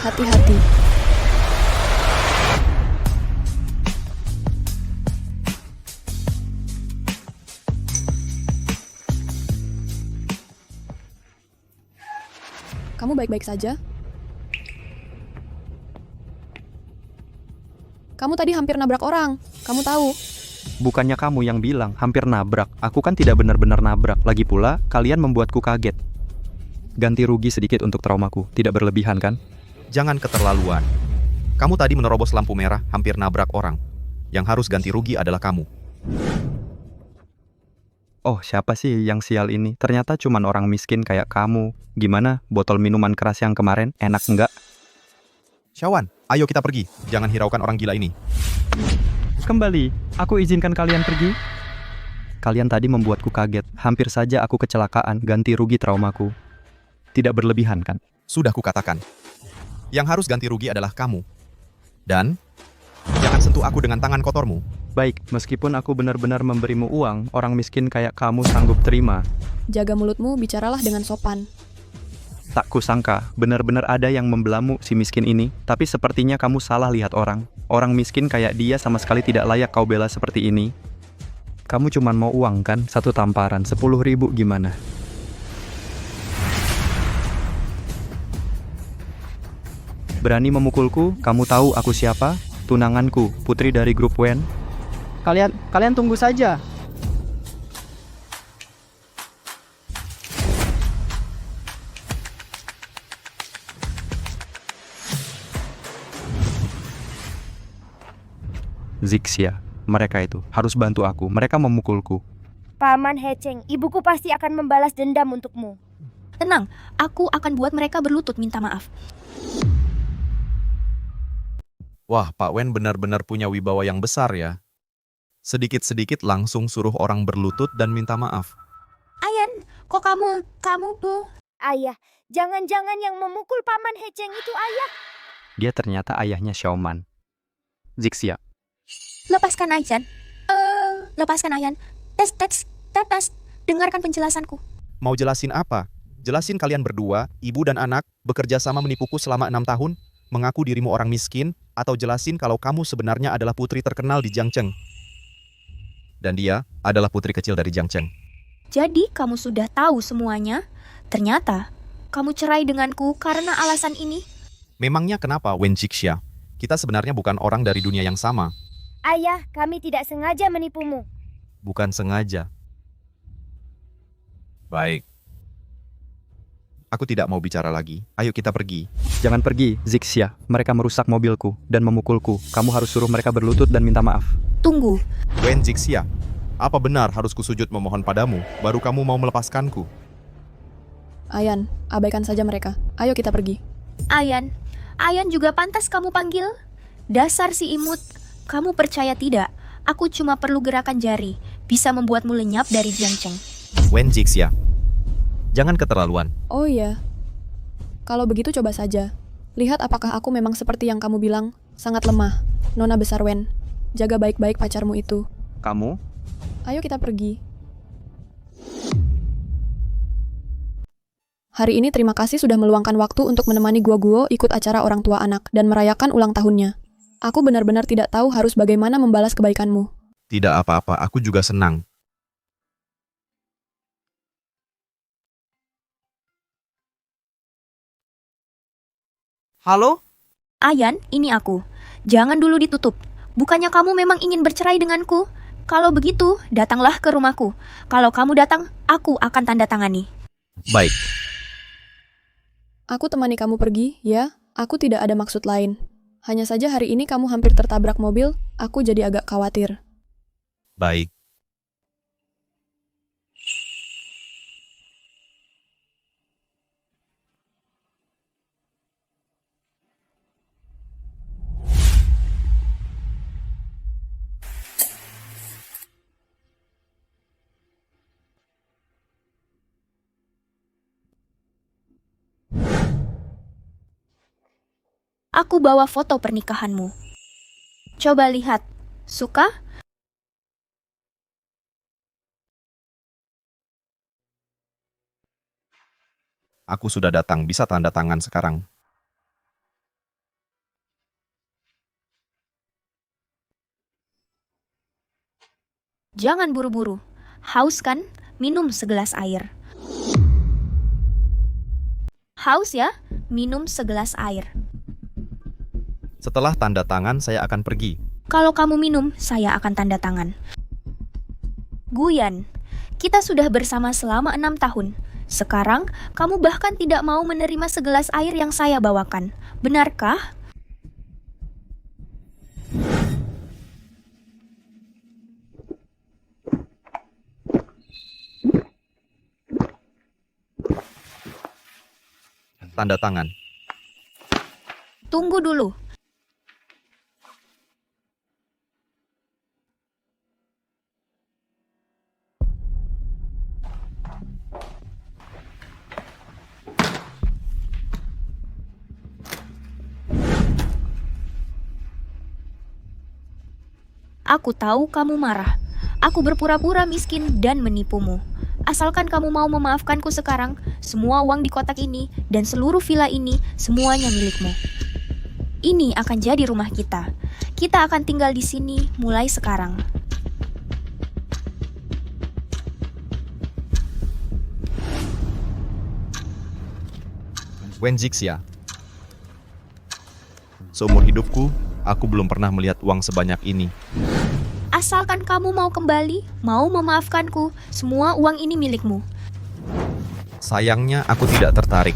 Hati-hati. Kamu baik-baik saja? Kamu tadi hampir nabrak orang. Kamu tahu. Bukannya kamu yang bilang hampir nabrak. Aku kan tidak benar-benar nabrak. Lagi pula, kalian membuatku kaget. Ganti rugi sedikit untuk traumaku. Tidak berlebihan kan? Jangan keterlaluan. Kamu tadi menerobos lampu merah, hampir nabrak orang. Yang harus ganti rugi adalah kamu. Oh, siapa sih yang sial ini? Ternyata cuman orang miskin kayak kamu. Gimana? Botol minuman keras yang kemarin, enak enggak? Xiaowan, ayo kita pergi. Jangan hiraukan orang gila ini. Kembali, aku izinkan kalian pergi. Kalian tadi membuatku kaget. Hampir saja aku kecelakaan, ganti rugi traumaku. Tidak berlebihan kan? Sudah kukatakan. Yang harus ganti rugi adalah kamu. Dan, jangan sentuh aku dengan tangan kotormu. Baik, meskipun aku benar-benar memberimu uang, orang miskin kayak kamu sanggup terima. Jaga mulutmu, bicaralah dengan sopan. Tak kusangka, benar-benar ada yang membelamu si miskin ini, tapi sepertinya kamu salah lihat orang. Orang miskin kayak dia sama sekali tidak layak kau bela seperti ini. Kamu cuman mau uang kan? Satu tamparan, 10.000 gimana? Berani memukulku? Kamu tahu aku siapa? Tunanganku, putri dari grup Wen. Kalian tunggu saja. Zixia, mereka itu harus bantu aku. Mereka memukulku. Paman Hecheng, ibuku pasti akan membalas dendam untukmu. Tenang, aku akan buat mereka berlutut minta maaf. Wah, Pak Wen benar-benar punya wibawa yang besar ya. Sedikit-sedikit langsung suruh orang berlutut dan minta maaf. Ayan, kok kamu tuh? Ayah, jangan-jangan yang memukul Paman Hecheng itu ayah. Dia ternyata ayahnya Xiaoman. Zixia, Lepaskan Ayan. Lepaskan Ayan. Tes. Dengarkan penjelasanku. Mau jelasin apa? Jelasin kalian berdua, ibu dan anak, bekerja sama menipuku selama 6 tahun, mengaku dirimu orang miskin, atau jelasin kalau kamu sebenarnya adalah putri terkenal di Jiangcheng. Dan dia adalah putri kecil dari Jiangcheng. Jadi kamu sudah tahu semuanya? Ternyata kamu cerai denganku karena alasan ini. Memangnya kenapa, Wen Jixia? Kita sebenarnya bukan orang dari dunia yang sama. Ayah, kami tidak sengaja menipumu. Bukan sengaja. Baik. Aku tidak mau bicara lagi. Ayo kita pergi. jangan pergi, Zixia. Mereka merusak mobilku dan memukulku. Kamu harus suruh mereka berlutut dan minta maaf. Tunggu. Wen Jixia, apa benar harus kusujud memohon padamu, baru kamu mau melepaskanku? Ayan, abaikan saja mereka. Ayo kita pergi. Ayan juga pantas kamu panggil. Dasar si imut. Kamu percaya tidak? Aku cuma perlu gerakan jari. Bisa membuatmu lenyap dari Jiangcheng. Wen Jixia, jangan keterlaluan. Oh iya. Kalau begitu coba saja. Lihat apakah aku memang seperti yang kamu bilang, sangat lemah. Nona besar Wen, jaga baik-baik pacarmu itu. Kamu? Ayo kita pergi. Hari ini terima kasih sudah meluangkan waktu untuk menemani Guo ikut acara orang tua anak dan merayakan ulang tahunnya. Aku benar-benar tidak tahu harus bagaimana membalas kebaikanmu. Tidak apa-apa, aku juga senang. Halo? Ayan, ini aku. Jangan dulu ditutup. Bukannya kamu memang ingin bercerai denganku? Kalau begitu, datanglah ke rumahku. Kalau kamu datang, aku akan tanda tangani. Baik. Aku temani kamu pergi, ya. Aku tidak ada maksud lain. Hanya saja hari ini kamu hampir tertabrak mobil, aku jadi agak khawatir. Baik. Aku bawa foto pernikahanmu. Coba lihat. Suka? Aku sudah datang, bisa tanda tangan sekarang. Jangan buru-buru. Haus kan? Minum segelas air. Haus ya? Minum segelas air. Setelah tanda tangan, saya akan pergi. Kalau kamu minum, saya akan tanda tangan. Guyan, kita sudah bersama selama 6 tahun. Sekarang, kamu bahkan tidak mau menerima segelas air yang saya bawakan. Benarkah? Tanda tangan. Tunggu dulu. Aku tahu kamu marah. Aku berpura-pura miskin dan menipumu. Asalkan kamu mau memaafkanku sekarang, semua uang di kotak ini dan seluruh villa ini semuanya milikmu. Ini akan jadi rumah kita. Kita akan tinggal di sini mulai sekarang. Wen Jixia. Seumur hidupku, aku belum pernah melihat uang sebanyak ini. Asalkan kamu mau kembali, mau memaafkanku, semua uang ini milikmu. Sayangnya aku tidak tertarik.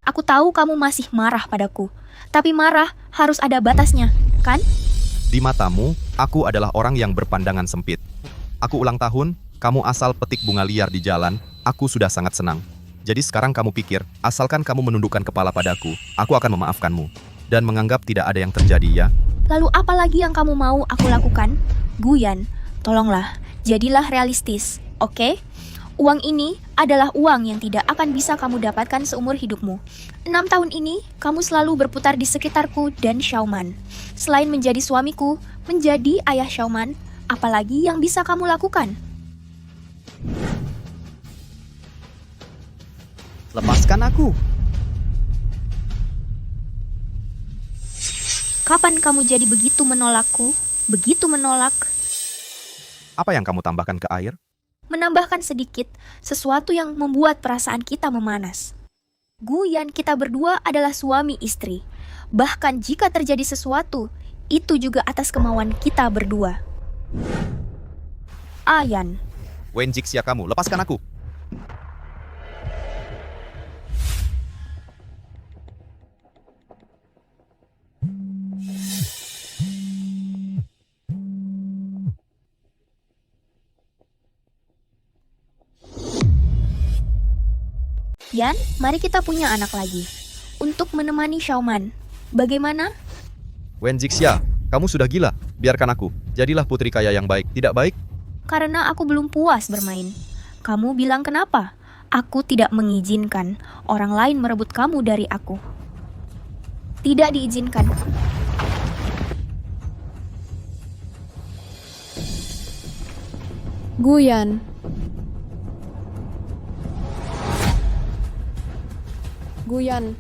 Aku tahu kamu masih marah padaku, tapi marah harus ada batasnya. kan? Di matamu, aku adalah orang yang berpandangan sempit. Aku ulang tahun, kamu asal petik bunga liar di jalan, aku sudah sangat senang. Jadi sekarang kamu pikir, asalkan kamu menundukkan kepala padaku, aku akan memaafkanmu. Dan menganggap tidak ada yang terjadi, ya? Lalu apa lagi yang kamu mau aku lakukan? Guyan, tolonglah, jadilah realistis, oke? Uang ini adalah uang yang tidak akan bisa kamu dapatkan seumur hidupmu. 6 tahun ini, kamu selalu berputar di sekitarku dan Xiaoman. Selain menjadi suamiku, menjadi ayah Xiaoman, apalagi yang bisa kamu lakukan? Lepaskan aku. Kapan kamu jadi begitu menolakku? Begitu menolak? Apa yang kamu tambahkan ke air? Menambahkan sedikit, sesuatu yang membuat perasaan kita memanas. Guyan kita berdua adalah suami istri. Bahkan jika terjadi sesuatu, itu juga atas kemauan kita berdua. Ayan. Wen Jixia kamu, lepaskan aku. Yan, mari kita punya anak lagi. Untuk menemani Xiaoman. Bagaimana? Wen Jixia, kamu sudah gila. Biarkan aku. Jadilah putri kaya yang baik. Tidak baik? Karena aku belum puas bermain. Kamu bilang kenapa? Aku tidak mengizinkan orang lain merebut kamu dari aku. Tidak diizinkan. Guyan. Guyan.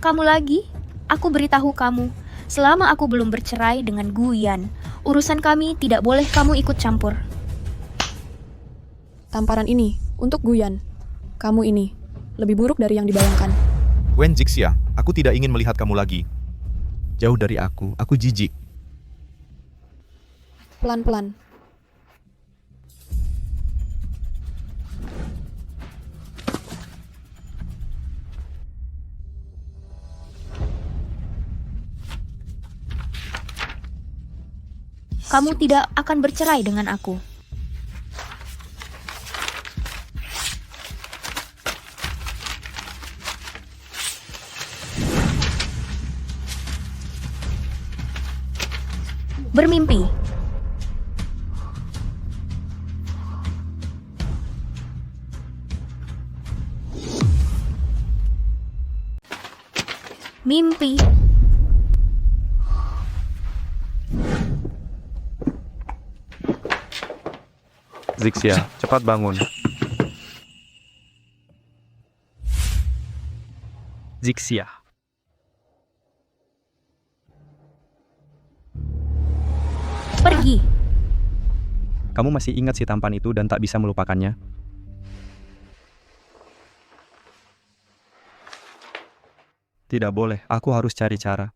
Kamu lagi? Aku beritahu kamu, selama aku belum bercerai dengan Guyan, urusan kami tidak boleh kamu ikut campur. Tamparan ini untuk Guyan. Kamu ini lebih buruk dari yang dibayangkan. Wen Jixia, aku tidak ingin melihat kamu lagi. Jauh dari aku jijik. Pelan-pelan. Kamu tidak akan bercerai dengan aku. Bermimpi. Mimpi. Zixia, cepat bangun. Zixia. Pergi. Kamu masih ingat si tampan itu dan tak bisa melupakannya? Tidak boleh, aku harus cari cara.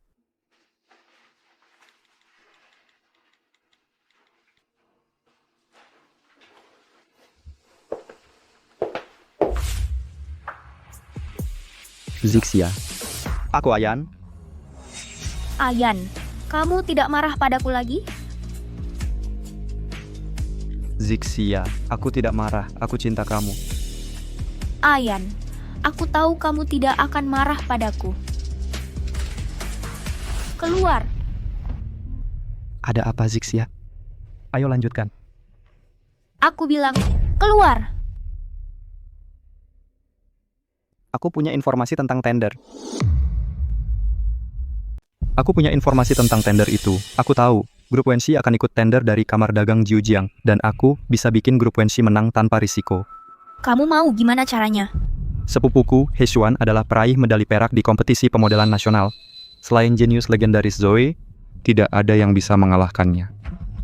Zixia. Aku Ayan. Ayan, kamu tidak marah padaku lagi? Zixia, aku tidak marah, aku cinta kamu. Ayan, aku tahu kamu tidak akan marah padaku. Keluar. Ada apa Zixia? Ayo lanjutkan. Aku bilang, keluar. Aku punya informasi tentang tender. Aku punya informasi tentang tender itu. Aku tahu, grup Wenxi akan ikut tender dari Kamar Dagang Jiujiang, dan aku bisa bikin grup Wenxi menang tanpa risiko. Kamu mau gimana caranya? Sepupuku, He Xuan, adalah peraih medali perak di kompetisi pemodelan nasional. Selain jenius legendaris Zoe, tidak ada yang bisa mengalahkannya.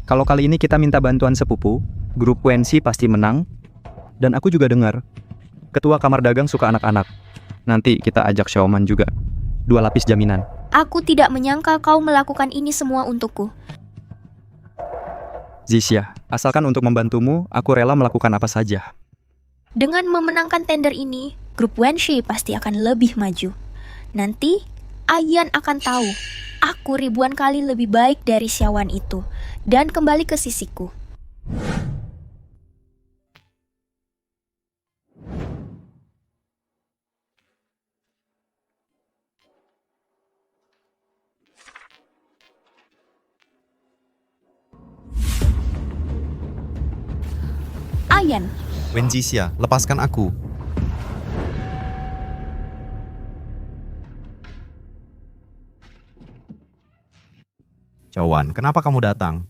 Kalau kali ini kita minta bantuan sepupu, grup Wenxi pasti menang. Dan aku juga dengar, Ketua Kamar Dagang suka anak-anak. Nanti kita ajak Xiaoman juga. 2 lapis jaminan. Aku tidak menyangka kau melakukan ini semua untukku. Zixia, asalkan untuk membantumu, aku rela melakukan apa saja. Dengan memenangkan tender ini, grup Wenxi pasti akan lebih maju. Nanti, Ayan akan tahu Aku ribuan kali lebih baik dari Xiaowan itu. Dan kembali ke sisiku. Ayan, Wen Jixia, lepaskan aku. Xiaowan, kenapa kamu datang?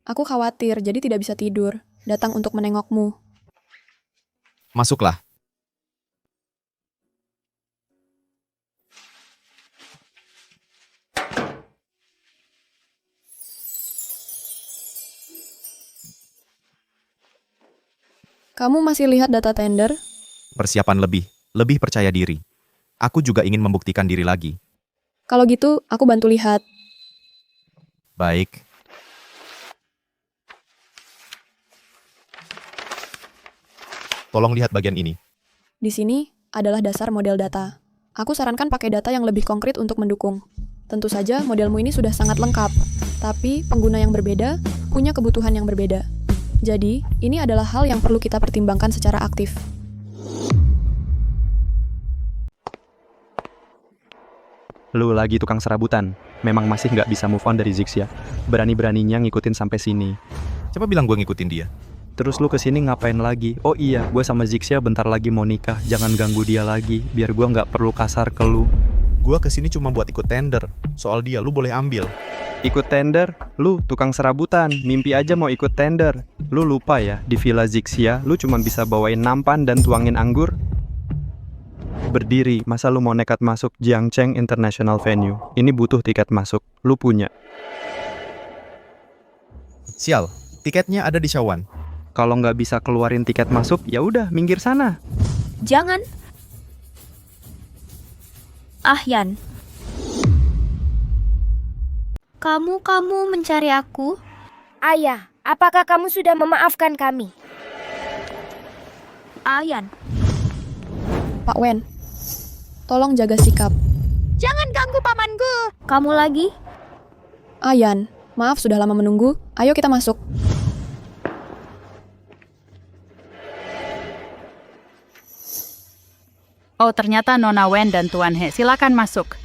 Aku khawatir, jadi tidak bisa tidur. Datang untuk menengokmu. Masuklah. Kamu masih lihat data tender? Persiapan lebih percaya diri. Aku juga ingin membuktikan diri lagi. Kalau gitu, aku bantu lihat. Baik. Tolong lihat bagian ini. Di sini adalah dasar model data. Aku sarankan pakai data yang lebih konkret untuk mendukung. Tentu saja modelmu ini sudah sangat lengkap, tapi pengguna yang berbeda punya kebutuhan yang berbeda. Jadi, ini adalah hal yang perlu kita pertimbangkan secara aktif. Lu lagi tukang serabutan. Memang masih nggak bisa move on dari Zixia. Berani-beraninya ngikutin sampai sini. Coba bilang gue ngikutin dia. Terus lu kesini ngapain lagi? Oh iya, gue sama Zixia bentar lagi mau nikah. Jangan ganggu dia lagi, biar gue nggak perlu kasar ke lu. Gue kesini cuma buat ikut tender. Soal dia, lu boleh ambil. Ikut tender? Lu tukang serabutan, mimpi aja mau ikut tender. Lu lupa ya, di Villa Zixia, lu cuma bisa bawain nampan dan tuangin anggur? Berdiri, masa lu mau nekat masuk Jiangcheng International Venue? Ini butuh tiket masuk, lu punya. Sial, tiketnya ada di Xiaowan. Kalau nggak bisa keluarin tiket masuk, ya udah minggir sana. Jangan. Yan. Kamu mencari aku? Ayah, apakah kamu sudah memaafkan kami? Yan. Pak Wen, tolong jaga sikap. Jangan ganggu pamanku. Kamu lagi? Ayan, maaf sudah lama menunggu. Ayo kita masuk. Oh, ternyata Nona Wen dan Tuan He. Silakan masuk.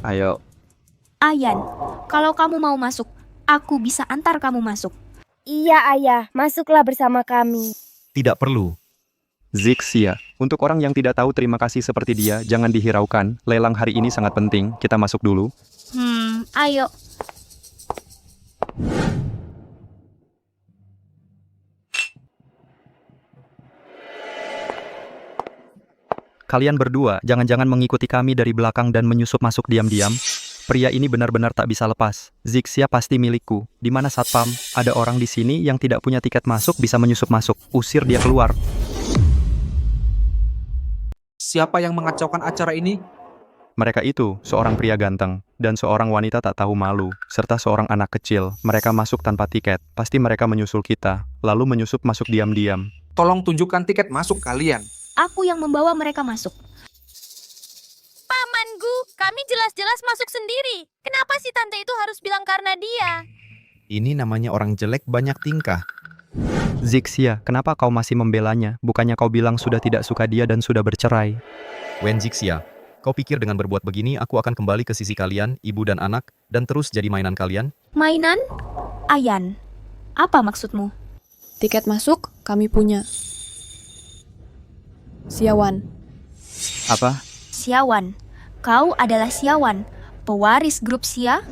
Ayo. Yan, kalau kamu mau masuk, aku bisa antar kamu masuk. Iya ayah, masuklah bersama kami. Tidak perlu. Zixia, untuk orang yang tidak tahu terima kasih seperti dia, jangan dihiraukan. Lelang hari ini sangat penting, kita masuk dulu. Ayo. Kalian berdua, jangan-jangan mengikuti kami dari belakang dan menyusup masuk diam-diam. Pria ini benar-benar tak bisa lepas. Zixia pasti milikku. Di mana satpam? Ada orang di sini yang tidak punya tiket masuk bisa menyusup masuk. Usir dia keluar. Siapa yang mengacaukan acara ini? Mereka itu, seorang pria ganteng, dan seorang wanita tak tahu malu, serta seorang anak kecil. Mereka masuk tanpa tiket. Pasti mereka menyusul kita, lalu menyusup masuk diam-diam. Tolong tunjukkan tiket masuk kalian. Aku yang membawa mereka masuk. Pamanku, kami jelas-jelas masuk sendiri. Kenapa si tante itu harus bilang karena dia? Ini namanya orang jelek banyak tingkah. Zixia, kenapa kau masih membelanya? Bukannya kau bilang sudah tidak suka dia dan sudah bercerai? Wen Jixia, kau pikir dengan berbuat begini aku akan kembali ke sisi kalian, ibu dan anak, dan terus jadi mainan kalian? Mainan? Yan, apa maksudmu? Tiket masuk, kami punya. Xiaowan. Apa? Xiaowan. Kau adalah Xiaowan, pewaris grup Xia?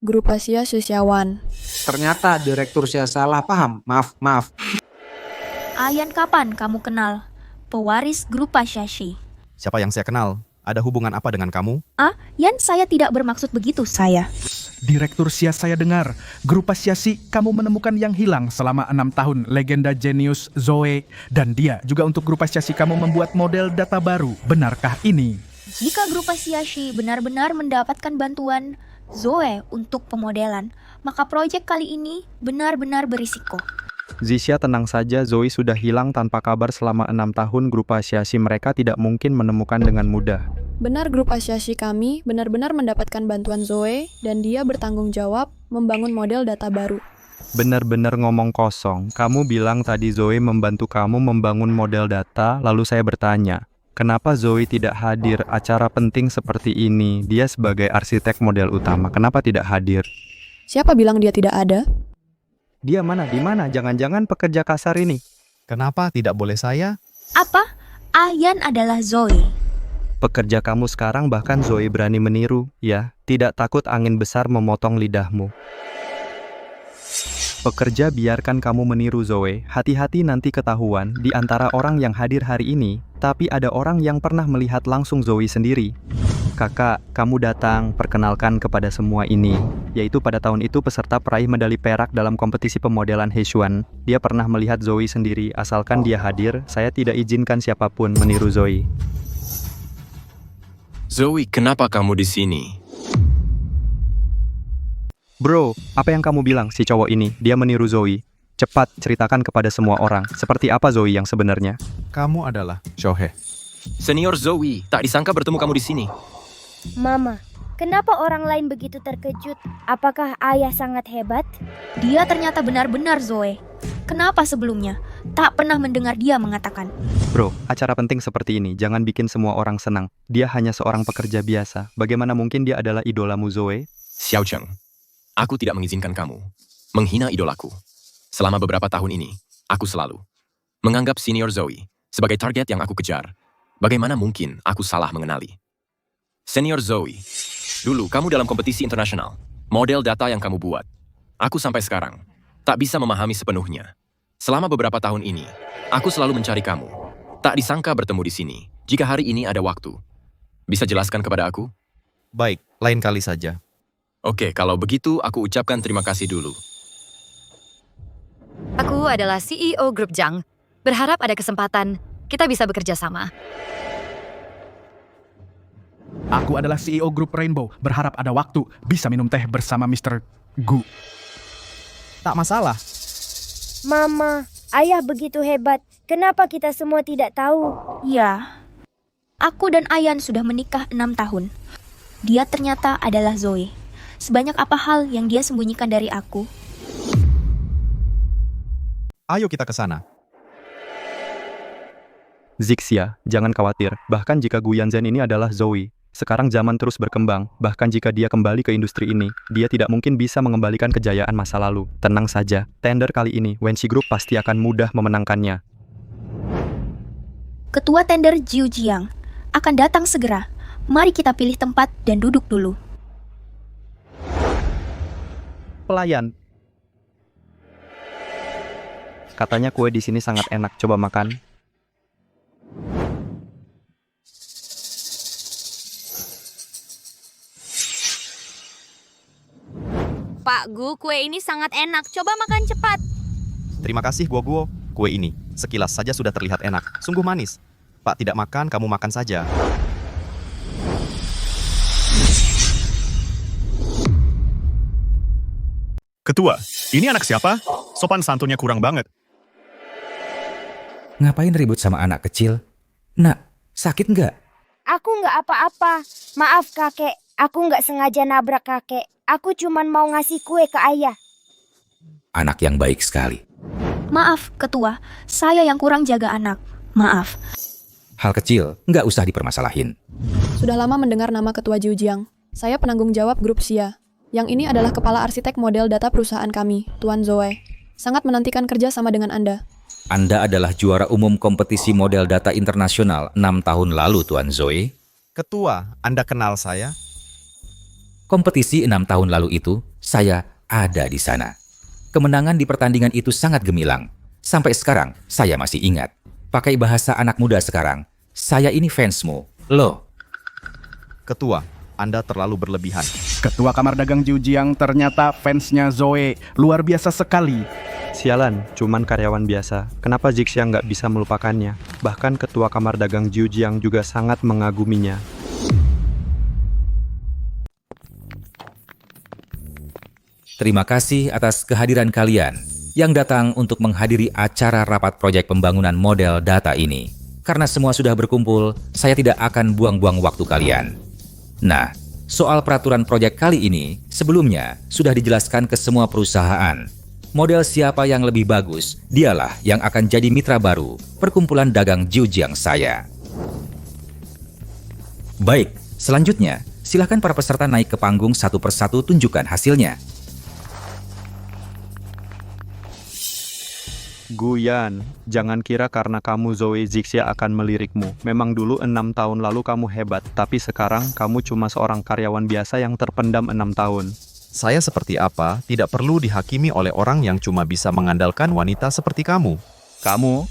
Grup Asia Xiaowan. Ternyata direktur saya salah paham. Maaf. Yan, kapan kamu kenal pewaris grup Shashi? Siapa yang saya kenal? Ada hubungan apa dengan kamu? Yan, saya tidak bermaksud begitu, saya. Direktur Sia, saya dengar, grup Asiasi kamu menemukan yang hilang selama 6 tahun, legenda jenius Zoe, dan dia juga untuk grup Asiasi kamu membuat model data baru. Benarkah ini? Jika grup Shashi benar-benar mendapatkan bantuan Zoe untuk pemodelan, maka proyek kali ini benar-benar berisiko. Zixia, tenang saja, Zoe sudah hilang tanpa kabar selama 6 tahun. Grup Asiasi mereka tidak mungkin menemukan dengan mudah. Benar grup asiasi kami benar-benar mendapatkan bantuan Zoe dan dia bertanggung jawab membangun model data baru. Benar-benar ngomong kosong. Kamu bilang tadi Zoe membantu kamu membangun model data, lalu saya bertanya, kenapa Zoe tidak hadir acara penting seperti ini? Dia sebagai arsitek model utama, kenapa tidak hadir? Siapa bilang dia tidak ada? Dia mana? Di mana? Jangan-jangan pekerja kasar ini. Kenapa tidak boleh saya? Apa? Ayan adalah Zoe. Pekerja kamu sekarang bahkan Zoe berani meniru, ya. Tidak takut angin besar memotong lidahmu. Pekerja biarkan kamu meniru Zoe. Hati-hati nanti ketahuan di antara orang yang hadir hari ini, tapi ada orang yang pernah melihat langsung Zoe sendiri. Kakak, kamu datang, perkenalkan kepada semua ini. Yaitu pada tahun itu peserta peraih medali perak dalam kompetisi pemodelan Hechuan. Dia pernah melihat Zoe sendiri, asalkan dia hadir, saya tidak izinkan siapapun meniru Zoe. Zoe, kenapa kamu di sini? Bro, apa yang kamu bilang si cowok ini? Dia meniru Zoe. Cepat, ceritakan kepada semua orang. Seperti apa Zoe yang sebenarnya? Kamu adalah Shohei. Senior Zoe, tak disangka bertemu kamu di sini. Mama, kenapa orang lain begitu terkejut? Apakah ayah sangat hebat? Dia ternyata benar-benar Zoe. Kenapa sebelumnya tak pernah mendengar dia mengatakan? Bro, acara penting seperti ini, jangan bikin semua orang senang. Dia hanya seorang pekerja biasa. Bagaimana mungkin dia adalah idolamu Zoe? Xiao Cheng, aku tidak mengizinkan kamu menghina idolaku. Selama beberapa tahun ini, aku selalu menganggap senior Zoe sebagai target yang aku kejar. Bagaimana mungkin aku salah mengenali? Senior Zoe, dulu kamu dalam kompetisi internasional, model data yang kamu buat. Aku sampai sekarang tak bisa memahami sepenuhnya. Selama beberapa tahun ini, aku selalu mencari kamu. Tak disangka bertemu di sini. Jika hari ini ada waktu, bisa jelaskan kepada aku? Baik, lain kali saja. Oke, kalau begitu aku ucapkan terima kasih dulu. Aku adalah CEO Grup Jang. Berharap ada kesempatan kita bisa bekerja sama. Aku adalah CEO Grup Rainbow. Berharap ada waktu bisa minum teh bersama Mr. Gu. Tak masalah. Mama, ayah begitu hebat. Kenapa kita semua tidak tahu? Ya, aku dan Ayan sudah menikah 6 tahun. Dia ternyata adalah Zoe. Sebanyak apa hal yang dia sembunyikan dari aku? Ayo kita ke sana. Zixia, jangan khawatir. Bahkan jika Gu Yanzhen ini adalah Zoe. Sekarang zaman terus berkembang, bahkan jika dia kembali ke industri ini, dia tidak mungkin bisa mengembalikan kejayaan masa lalu. Tenang saja, tender kali ini, Wenxi Group pasti akan mudah memenangkannya. Ketua tender Jiu Jiang akan datang segera. Mari kita pilih tempat dan duduk dulu. Pelayan. Katanya kue di sini sangat enak, coba makan. Pak Gu, kue ini sangat enak. Coba makan cepat. Terima kasih Guo. Kue ini, sekilas saja sudah terlihat enak. Sungguh manis. Pak tidak makan, kamu makan saja. Ketua, ini anak siapa? Sopan santunnya kurang banget. Ngapain ribut sama anak kecil? Nak, sakit nggak? Aku nggak apa-apa. Maaf kakek, aku nggak sengaja nabrak kakek. Aku cuman mau ngasih kue ke ayah. Anak yang baik sekali. Maaf, Ketua. Saya yang kurang jaga anak. Maaf. Hal kecil, nggak usah dipermasalahin. Sudah lama mendengar nama Ketua Jiu Jiang. Saya penanggung jawab grup Xia. Yang ini adalah kepala arsitek model data perusahaan kami, Tuan Zoe. Sangat menantikan kerja sama dengan Anda. Anda adalah juara umum kompetisi model data internasional 6 tahun lalu, Tuan Zoe. Ketua, Anda kenal saya? Kompetisi 6 tahun lalu itu, saya ada di sana. Kemenangan di pertandingan itu sangat gemilang. Sampai sekarang, saya masih ingat. Pakai bahasa anak muda sekarang, saya ini fansmu, loh. Ketua, Anda terlalu berlebihan. Ketua Kamar Dagang Jiu Jiang ternyata fansnya Zoe. Luar biasa sekali. Sialan, cuman karyawan biasa. Kenapa Zixia nggak bisa melupakannya? Bahkan Ketua Kamar Dagang Jiu Jiang juga sangat mengaguminya. Terima kasih atas kehadiran kalian yang datang untuk menghadiri acara rapat proyek pembangunan model data ini. Karena semua sudah berkumpul, saya tidak akan buang-buang waktu kalian. Nah, soal peraturan proyek kali ini, sebelumnya sudah dijelaskan ke semua perusahaan. Model siapa yang lebih bagus, dialah yang akan jadi mitra baru perkumpulan dagang Jiujiang saya. Baik, selanjutnya, silakan para peserta naik ke panggung satu persatu tunjukkan hasilnya. Guyan, jangan kira karena kamu Zoe Zixia akan melirikmu. Memang dulu 6 tahun lalu kamu hebat, tapi sekarang kamu cuma seorang karyawan biasa yang terpendam 6 tahun. Saya seperti apa tidak perlu dihakimi oleh orang yang cuma bisa mengandalkan wanita seperti kamu. Kamu?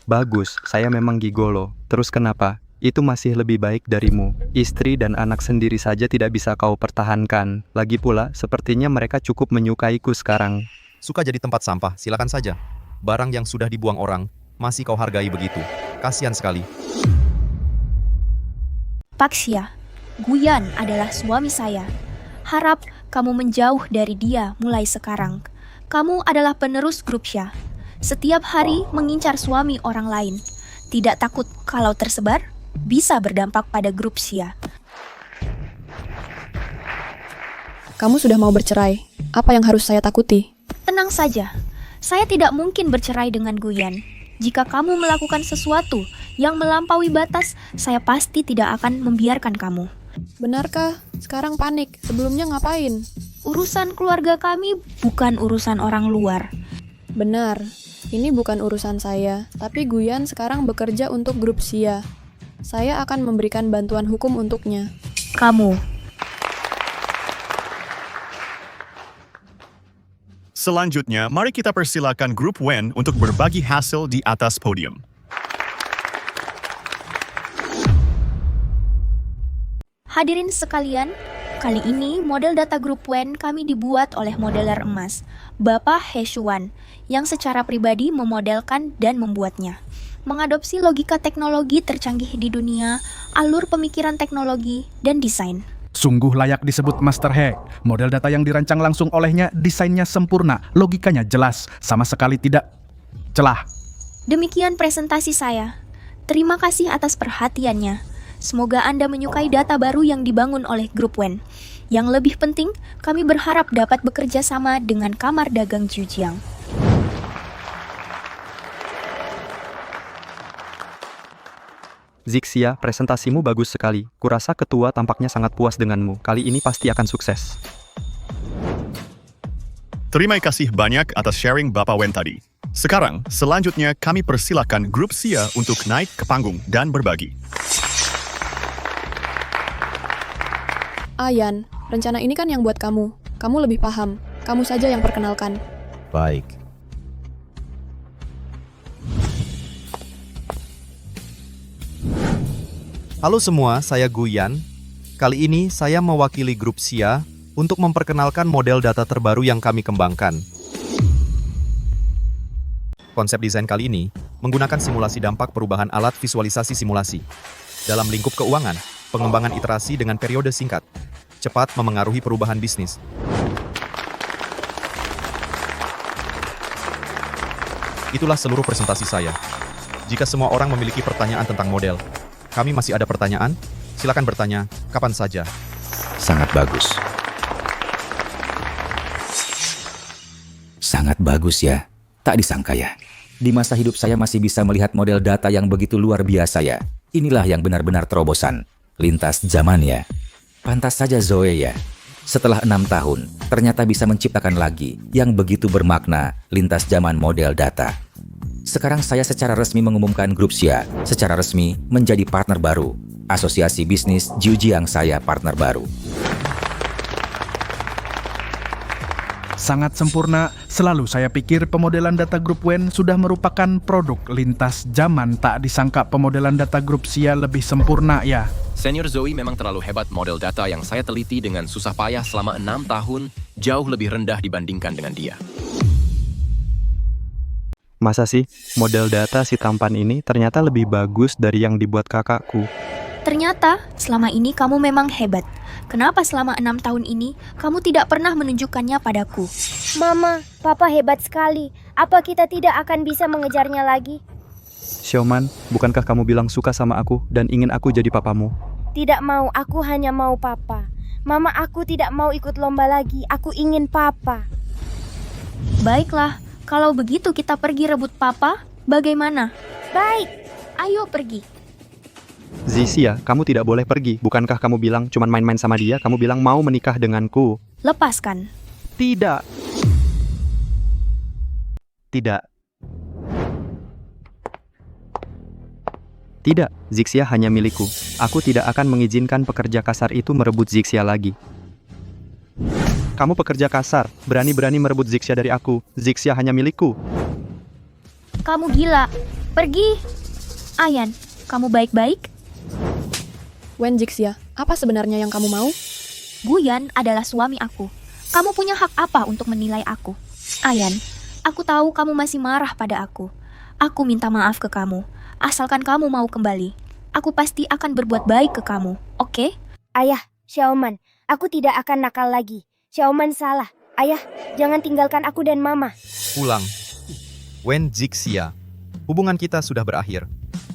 Bagus, saya memang gigolo. Terus kenapa? Itu masih lebih baik darimu. Istri dan anak sendiri saja tidak bisa kau pertahankan. Lagi pula, sepertinya mereka cukup menyukaiku sekarang. Suka jadi tempat sampah, silakan saja. Barang yang sudah dibuang orang, masih kau hargai begitu. Kasihan sekali. Pak Xia, Guyan adalah suami saya. Harap kamu menjauh dari dia mulai sekarang. Kamu adalah penerus grup Xia. Setiap hari mengincar suami orang lain. Tidak takut kalau tersebar, bisa berdampak pada grup Xia. Kamu sudah mau bercerai. Apa yang harus saya takuti? Tenang saja, saya tidak mungkin bercerai dengan Guyan. Jika kamu melakukan sesuatu yang melampaui batas, saya pasti tidak akan membiarkan kamu. Benarkah? Sekarang panik. Sebelumnya ngapain? Urusan keluarga kami bukan urusan orang luar. Benar. Ini bukan urusan saya, tapi Guyan sekarang bekerja untuk grup Xia. Saya akan memberikan bantuan hukum untuknya. Kamu. Selanjutnya, mari kita persilakan grup Wen untuk berbagi hasil di atas podium. Hadirin sekalian, kali ini model data grup Wen kami dibuat oleh modeler emas, Bapak He Xuan, yang secara pribadi memodelkan dan membuatnya. Mengadopsi logika teknologi tercanggih di dunia, alur pemikiran teknologi, dan desain. Sungguh layak disebut Master He. Model data yang dirancang langsung olehnya, desainnya sempurna, logikanya jelas, sama sekali tidak celah. Demikian presentasi saya. Terima kasih atas perhatiannya. Semoga Anda menyukai data baru yang dibangun oleh grup Wen. Yang lebih penting, kami berharap dapat bekerja sama dengan Kamar Dagang Jiujiang. Zixia, presentasimu bagus sekali. Kurasa ketua tampaknya sangat puas denganmu. Kali ini pasti akan sukses. Terima kasih banyak atas sharing Bapak Wen tadi. Sekarang, selanjutnya kami persilakan grup Xia untuk naik ke panggung dan berbagi. Ayan, rencana ini kan yang buat kamu. Kamu lebih paham. Kamu saja yang perkenalkan. Baik. Halo semua, saya Guyan. Kali ini saya mewakili grup Xia untuk memperkenalkan model data terbaru yang kami kembangkan. Konsep desain kali ini menggunakan simulasi dampak perubahan alat visualisasi simulasi. Dalam lingkup keuangan, pengembangan iterasi dengan periode singkat, cepat memengaruhi perubahan bisnis. Itulah seluruh presentasi saya. Jika semua orang memiliki pertanyaan tentang model, kami masih ada pertanyaan? Silakan bertanya, kapan saja. Sangat bagus. Sangat bagus ya. Tak disangka ya. Di masa hidup saya masih bisa melihat model data yang begitu luar biasa ya. Inilah yang benar-benar terobosan. Lintas zaman ya. Pantas saja Zoe ya. Setelah 6 tahun, ternyata bisa menciptakan lagi yang begitu bermakna lintas zaman model data. Sekarang saya secara resmi mengumumkan grup Xia secara resmi menjadi partner baru. Asosiasi bisnis Jiujiang saya partner baru. Sangat sempurna, selalu saya pikir pemodelan data grup Wen sudah merupakan produk lintas zaman. Tak disangka pemodelan data grup Xia lebih sempurna ya. Senior Zoe memang terlalu hebat. Model data yang saya teliti dengan susah payah selama 6 tahun jauh lebih rendah dibandingkan dengan dia. Masa sih, model data si tampan ini ternyata lebih bagus dari yang dibuat kakakku. Ternyata, selama ini kamu memang hebat. Kenapa selama 6 tahun ini, kamu tidak pernah menunjukkannya padaku? Mama, Papa hebat sekali. Apa kita tidak akan bisa mengejarnya lagi? Xiaoman, bukankah kamu bilang suka sama aku dan ingin aku jadi papamu? Tidak mau, aku hanya mau papa. Mama, aku tidak mau ikut lomba lagi. Aku ingin papa. Baiklah, kalau begitu kita pergi rebut papa, bagaimana? Baik, ayo pergi. Zixia, kamu tidak boleh pergi. Bukankah kamu bilang cuman main-main sama dia? Kamu bilang mau menikah denganku. Lepaskan. Tidak. Tidak. Tidak, Zixia hanya milikku. Aku tidak akan mengizinkan pekerja kasar itu merebut Zixia lagi. Kamu pekerja kasar, berani-berani merebut Zixia dari aku. Zixia hanya milikku. Kamu gila. Pergi. Ayan, kamu baik-baik? Wen Zixia, apa sebenarnya yang kamu mau? Guyan adalah suami aku. Kamu punya hak apa untuk menilai aku? Ayan, aku tahu kamu masih marah pada aku. Aku minta maaf ke kamu. Asalkan kamu mau kembali, aku pasti akan berbuat baik ke kamu, oke? Ayah, Xiaoman, aku tidak akan nakal lagi. Xiaoman salah. Ayah, jangan tinggalkan aku dan mama. Pulang. Wen Zixia, hubungan kita sudah berakhir.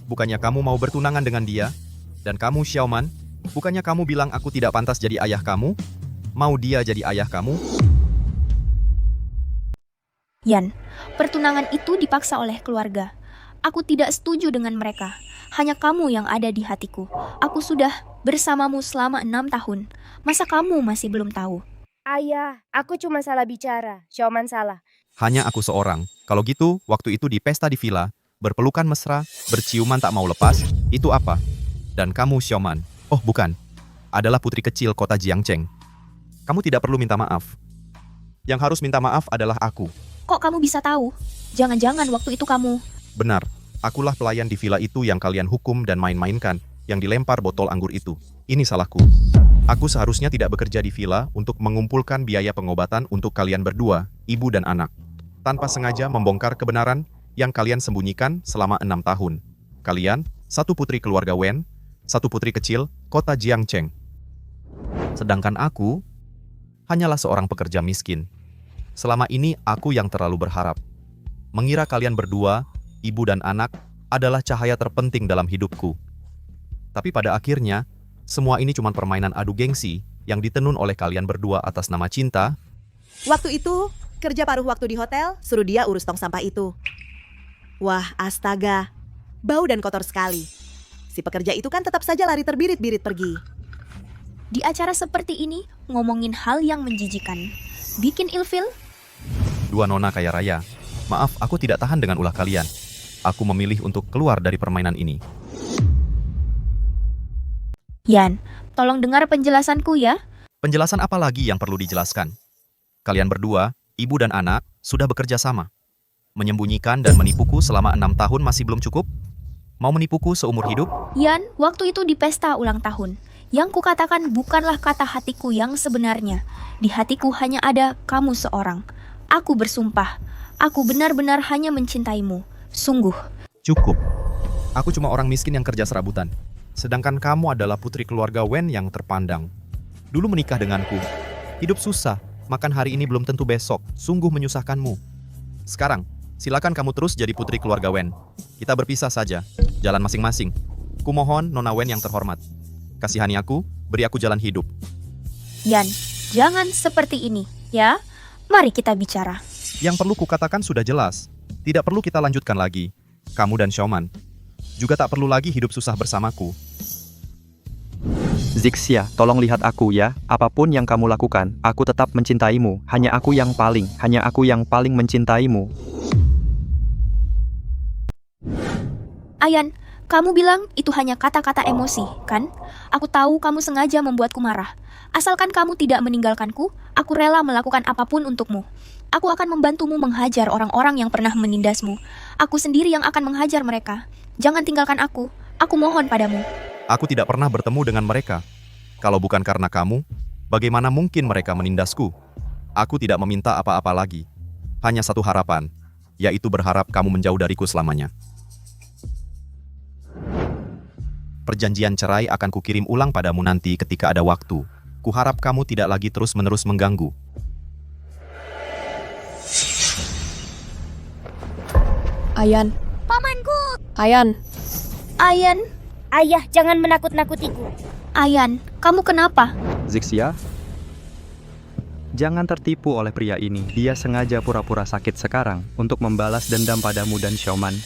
Bukannya kamu mau bertunangan dengan dia? Dan kamu, Xiaoman, bukannya kamu bilang aku tidak pantas jadi ayah kamu? Mau dia jadi ayah kamu? Yan, pertunangan itu dipaksa oleh keluarga. Aku tidak setuju dengan mereka. Hanya kamu yang ada di hatiku. Aku sudah bersamamu selama 6 tahun. Masa kamu masih belum tahu? Ayah, aku cuma salah bicara. Xiaoman salah. Hanya aku seorang. Kalau gitu, waktu itu di pesta di villa, berpelukan mesra, berciuman tak mau lepas, itu apa? Dan kamu, Xiaoman, oh bukan, adalah putri kecil kota Jiangcheng. Kamu tidak perlu minta maaf. Yang harus minta maaf adalah aku. Kok kamu bisa tahu? Jangan-jangan waktu itu kamu... Benar, akulah pelayan di villa itu yang kalian hukum dan main-mainkan, yang dilempar botol anggur itu. Ini salahku. Aku seharusnya tidak bekerja di villa untuk mengumpulkan biaya pengobatan untuk kalian berdua, ibu dan anak. Tanpa sengaja membongkar kebenaran yang kalian sembunyikan selama 6 tahun. Kalian, satu putri keluarga Wen, satu putri kecil, kota Jiangcheng. Sedangkan aku, hanyalah seorang pekerja miskin. Selama ini aku yang terlalu berharap. Mengira kalian berdua, ibu dan anak, adalah cahaya terpenting dalam hidupku. Tapi pada akhirnya, semua ini cuma permainan adu gengsi yang ditenun oleh kalian berdua atas nama cinta. Waktu itu, kerja paruh waktu di hotel, suruh dia urus tong sampah itu. Wah, astaga. Bau dan kotor sekali. Si pekerja itu kan tetap saja lari terbirit-birit pergi. Di acara seperti ini, ngomongin hal yang menjijikan. Bikin ilfil? Dua nona kaya raya. Maaf, aku tidak tahan dengan ulah kalian. Aku memilih untuk keluar dari permainan ini. Yan, tolong dengar penjelasanku ya. Penjelasan apa lagi yang perlu dijelaskan? Kalian berdua, ibu dan anak, sudah bekerja sama. Menyembunyikan dan menipuku selama 6 tahun masih belum cukup? Mau menipuku seumur hidup? Yan, waktu itu di pesta ulang tahun. Yang kukatakan bukanlah kata hatiku yang sebenarnya. Di hatiku hanya ada kamu seorang. Aku bersumpah, aku benar-benar hanya mencintaimu. Sungguh. Cukup. Aku cuma orang miskin yang kerja serabutan. Sedangkan kamu adalah putri keluarga Wen yang terpandang. Dulu menikah denganku. Hidup susah, makan hari ini belum tentu besok. Sungguh menyusahkanmu. Sekarang, silakan kamu terus jadi putri keluarga Wen. Kita berpisah saja, jalan masing-masing. Kumohon Nona Wen yang terhormat. Kasihani aku, beri aku jalan hidup. Yan, jangan seperti ini, ya. Mari kita bicara. Yang perlu kukatakan sudah jelas. Tidak perlu kita lanjutkan lagi. Kamu dan Xiaoman juga tak perlu lagi hidup susah bersamaku. Zixia, tolong lihat aku ya. Apapun yang kamu lakukan, aku tetap mencintaimu. Hanya aku yang paling mencintaimu. Ayan, kamu bilang itu hanya kata-kata emosi, kan? Aku tahu kamu sengaja membuatku marah. Asalkan kamu tidak meninggalkanku, aku rela melakukan apapun untukmu. Aku akan membantumu menghajar orang-orang yang pernah menindasmu. Aku sendiri yang akan menghajar mereka. Jangan tinggalkan aku. Aku mohon padamu. Aku tidak pernah bertemu dengan mereka. Kalau bukan karena kamu, bagaimana mungkin mereka menindasku? Aku tidak meminta apa-apa lagi. Hanya satu harapan, yaitu berharap kamu menjauh dariku selamanya. Perjanjian cerai akan kukirim ulang padamu nanti ketika ada waktu. Kuharap kamu tidak lagi terus-menerus mengganggu. Ayan. Pamanku! Ayan, Ayan, Ayah, jangan menakut-nakutiku. Ayan, kamu kenapa? Zixia, jangan tertipu oleh pria ini. Dia sengaja pura-pura sakit sekarang untuk membalas dendam padamu dan Xiaoman.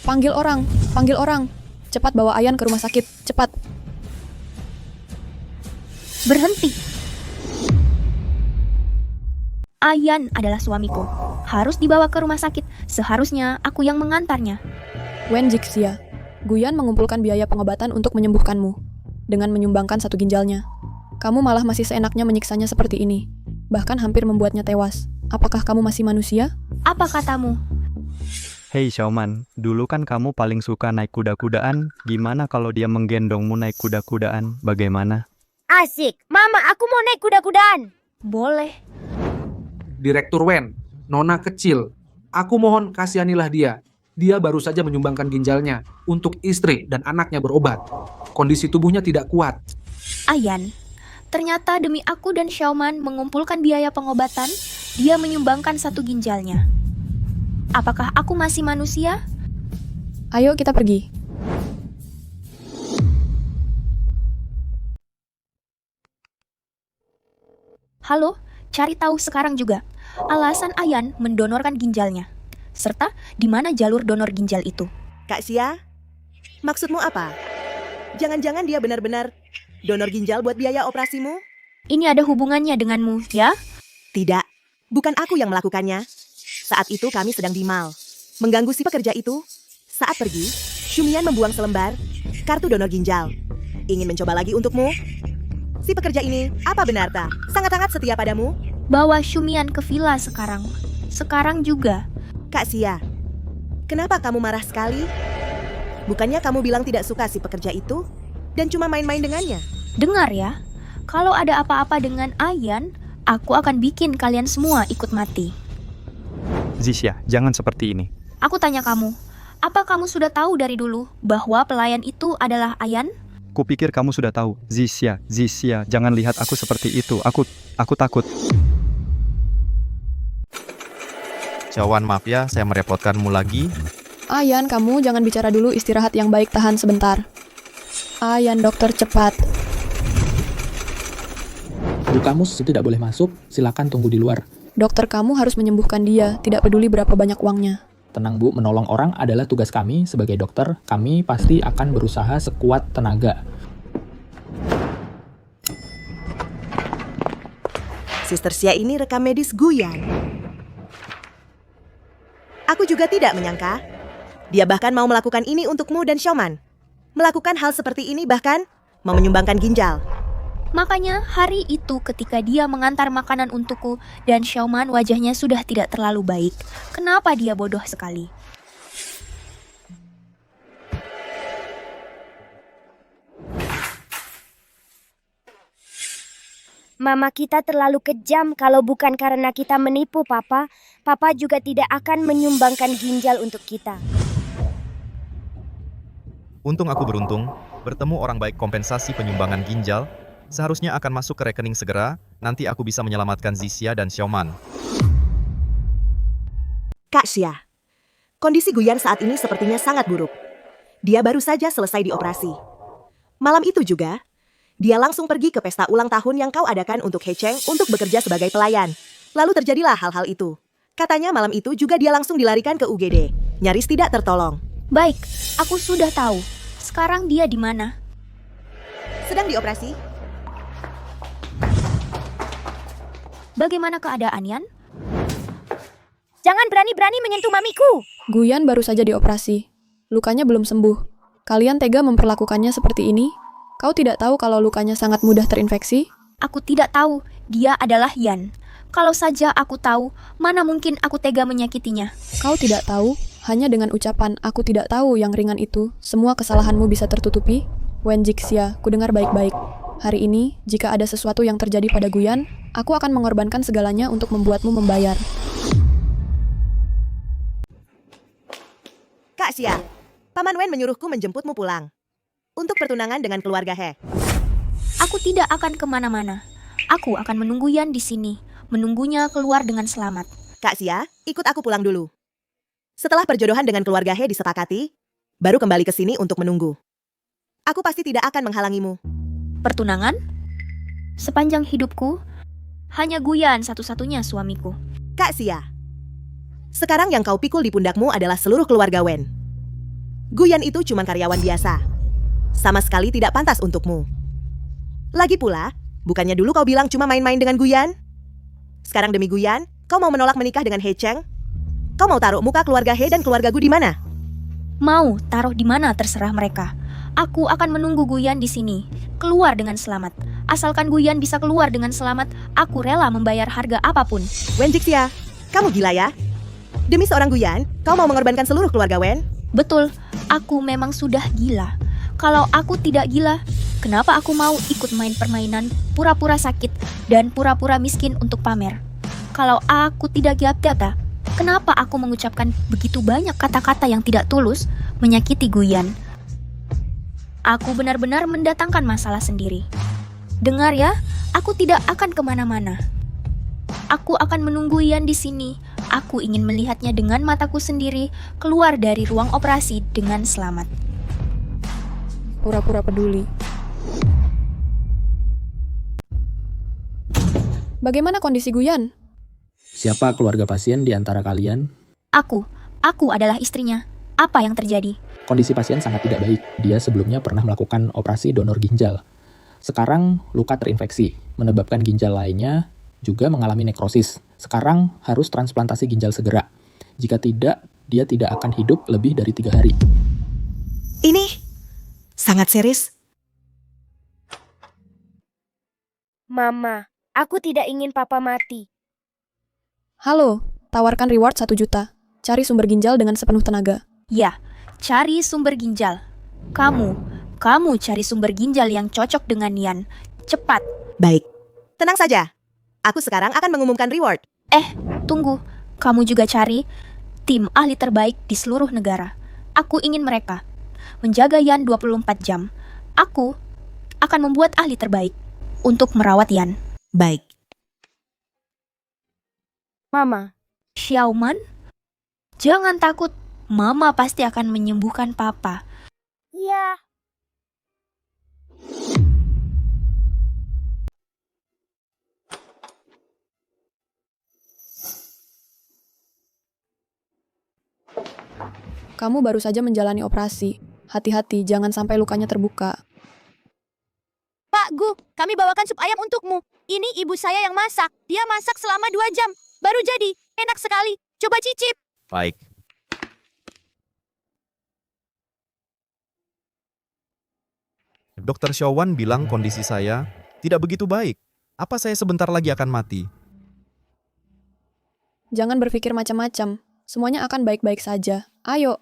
panggil orang, panggil orang. Cepat bawa Ayan ke rumah sakit, cepat. Berhenti. Ayan adalah suamiku. Harus dibawa ke rumah sakit. Seharusnya aku yang mengantarnya. Wen Jixia, Guyan mengumpulkan biaya pengobatan untuk menyembuhkanmu dengan menyumbangkan 1 ginjalnya. Kamu malah masih seenaknya menyiksanya seperti ini, bahkan hampir membuatnya tewas. Apakah kamu masih manusia? Apa katamu? Hei Xiaoman, dulu kan kamu paling suka naik kuda-kudaan. Gimana kalau dia menggendongmu naik kuda-kudaan? Bagaimana? Asik. Mama, aku mau naik kuda-kudaan. Boleh. Direktur Wen, nona kecil. Aku mohon kasihanilah dia. Dia baru saja menyumbangkan ginjalnya untuk istri dan anaknya berobat. Kondisi tubuhnya tidak kuat. Ayan, ternyata demi aku dan Xiaoman mengumpulkan biaya pengobatan, dia menyumbangkan 1 ginjalnya. Apakah aku masih manusia? Ayo kita pergi. Halo, cari tahu sekarang juga alasan Ayan mendonorkan ginjalnya. Serta di mana jalur donor ginjal itu. Kak Xia, maksudmu apa? Jangan-jangan dia benar-benar donor ginjal buat biaya operasimu? Ini ada hubungannya denganmu, ya? Tidak, bukan aku yang melakukannya. Saat itu kami sedang di mall. Mengganggu si pekerja itu. Saat pergi, Shumian membuang selembar kartu donor ginjal. Ingin mencoba lagi untukmu? Si pekerja ini, apa benar tak? Sangat-sangat setia padamu? Bawa Shumian ke villa sekarang. Sekarang juga. Kak Xia, kenapa kamu marah sekali? Bukannya kamu bilang tidak suka si pekerja itu dan cuma main-main dengannya? Dengar ya, kalau ada apa-apa dengan Ayan, aku akan bikin kalian semua ikut mati. Zixia, jangan seperti ini. Aku tanya kamu, apa kamu sudah tahu dari dulu bahwa pelayan itu adalah Ayan? Kupikir kamu sudah tahu. Zixia, jangan lihat aku seperti itu. Aku takut. Cawan, maaf ya, saya merepotkanmu lagi. Ayan, kamu jangan bicara dulu, istirahat yang baik, tahan sebentar. Ayan, dokter, cepat. Bu kamu tidak boleh masuk, silakan tunggu di luar. Dokter, kamu harus menyembuhkan dia, tidak peduli berapa banyak uangnya. Tenang Bu, menolong orang adalah tugas kami sebagai dokter. Kami pasti akan berusaha sekuat tenaga. Sister Xia ini rekam medis Guyan. Aku juga tidak menyangka. Dia bahkan mau melakukan ini untukmu dan Xiaoman. Melakukan hal seperti ini bahkan mau menyumbangkan ginjal. Makanya hari itu ketika dia mengantar makanan untukku dan Xiaoman wajahnya sudah tidak terlalu baik. Kenapa dia bodoh sekali? Mama kita terlalu kejam. Kalau bukan karena kita menipu Papa, Papa juga tidak akan menyumbangkan ginjal untuk kita. Untung aku beruntung, bertemu orang baik kompensasi penyumbangan ginjal, seharusnya akan masuk ke rekening segera, nanti aku bisa menyelamatkan Zixia dan Xiaoman. Kak Xia, kondisi Guyan saat ini sepertinya sangat buruk. Dia baru saja selesai dioperasi. Malam itu juga, dia langsung pergi ke pesta ulang tahun yang kau adakan untuk He Cheng untuk bekerja sebagai pelayan. Lalu terjadilah hal-hal itu. Katanya malam itu juga dia langsung dilarikan ke UGD. Nyaris tidak tertolong. Baik, aku sudah tahu. Sekarang dia di mana? Sedang dioperasi. Bagaimana keadaan Yan? Jangan berani-berani menyentuh mamiku. Guyan baru saja dioperasi. Lukanya belum sembuh. Kalian tega memperlakukannya seperti ini? Kau tidak tahu kalau lukanya sangat mudah terinfeksi? Aku tidak tahu. Dia adalah Yan. Kalau saja aku tahu, mana mungkin aku tega menyakitinya. Kau tidak tahu? Hanya dengan ucapan aku tidak tahu yang ringan itu, semua kesalahanmu bisa tertutupi? Wen Jixia, kudengar baik-baik. Hari ini, jika ada sesuatu yang terjadi pada Guyan, aku akan mengorbankan segalanya untuk membuatmu membayar. Kak Xia, Paman Wen menyuruhku menjemputmu pulang. Untuk pertunangan dengan keluarga He. Aku tidak akan kemana-mana. Aku akan menunggu Yan di sini. Menunggunya keluar dengan selamat. Kak Xia, ikut aku pulang dulu. Setelah perjodohan dengan keluarga He disepakati, baru kembali ke sini untuk menunggu. Aku pasti tidak akan menghalangimu. Pertunangan? Sepanjang hidupku, hanya Guyan satu-satunya suamiku. Kak Sia, sekarang yang kau pikul di pundakmu adalah seluruh keluarga Wen. Guyan itu cuma karyawan biasa. Sama sekali tidak pantas untukmu. Lagi pula, bukannya dulu kau bilang cuma main-main dengan Guyan? Sekarang demi Guyan, kau mau menolak menikah dengan He Cheng? Kau mau taruh muka keluarga He dan keluarga Gu di mana? Mau taruh di mana terserah mereka. Aku akan menunggu Guyan di sini, keluar dengan selamat. Asalkan Guyan bisa keluar dengan selamat, aku rela membayar harga apapun. Wen Jixia, kamu gila ya? Demi seorang Guyan, kau mau mengorbankan seluruh keluarga Wen? Betul, aku memang sudah gila. Kalau aku tidak gila, kenapa aku mau ikut main permainan pura-pura sakit dan pura-pura miskin untuk pamer? Kalau aku tidak gila, kenapa aku mengucapkan begitu banyak kata-kata yang tidak tulus menyakiti Guyan? Aku benar-benar mendatangkan masalah sendiri. Dengar ya, aku tidak akan kemana-mana. Aku akan menunggu Yan di sini. Aku ingin melihatnya dengan mataku sendiri keluar dari ruang operasi dengan selamat. Pura-pura peduli. Bagaimana kondisi Guyan? Siapa keluarga pasien di antara kalian? Aku adalah istrinya. Apa yang terjadi? Kondisi pasien sangat tidak baik. Dia sebelumnya pernah melakukan operasi donor ginjal. Sekarang luka terinfeksi, menyebabkan ginjal lainnya juga mengalami nekrosis. Sekarang harus transplantasi ginjal segera. Jika tidak, dia tidak akan hidup lebih dari 3 hari. Ini sangat serius. Mama, aku tidak ingin papa mati. Halo, tawarkan reward 1 juta. Cari sumber ginjal dengan sepenuh tenaga. Ya, cari sumber ginjal. Kamu cari sumber ginjal yang cocok dengan Yan. Cepat. Baik, tenang saja. Aku sekarang akan mengumumkan reward. Tunggu. Kamu juga cari tim ahli terbaik di seluruh negara. Aku ingin mereka menjaga Yan 24 jam. Aku akan membuat ahli terbaik untuk merawat Yan. Baik. Mama. Xiaoman, jangan takut. Mama pasti akan menyembuhkan papa. Iya. Kamu baru saja menjalani operasi. Hati-hati, jangan sampai lukanya terbuka. Pak Gu, kami bawakan sup ayam untukmu. Ini ibu saya yang masak. Dia masak selama 2 jam. Baru jadi. Enak sekali. Coba cicip. Baik. Dokter Xiaowan bilang kondisi saya tidak begitu baik. Apa saya sebentar lagi akan mati? Jangan berpikir macam-macam. Semuanya akan baik-baik saja. Ayo.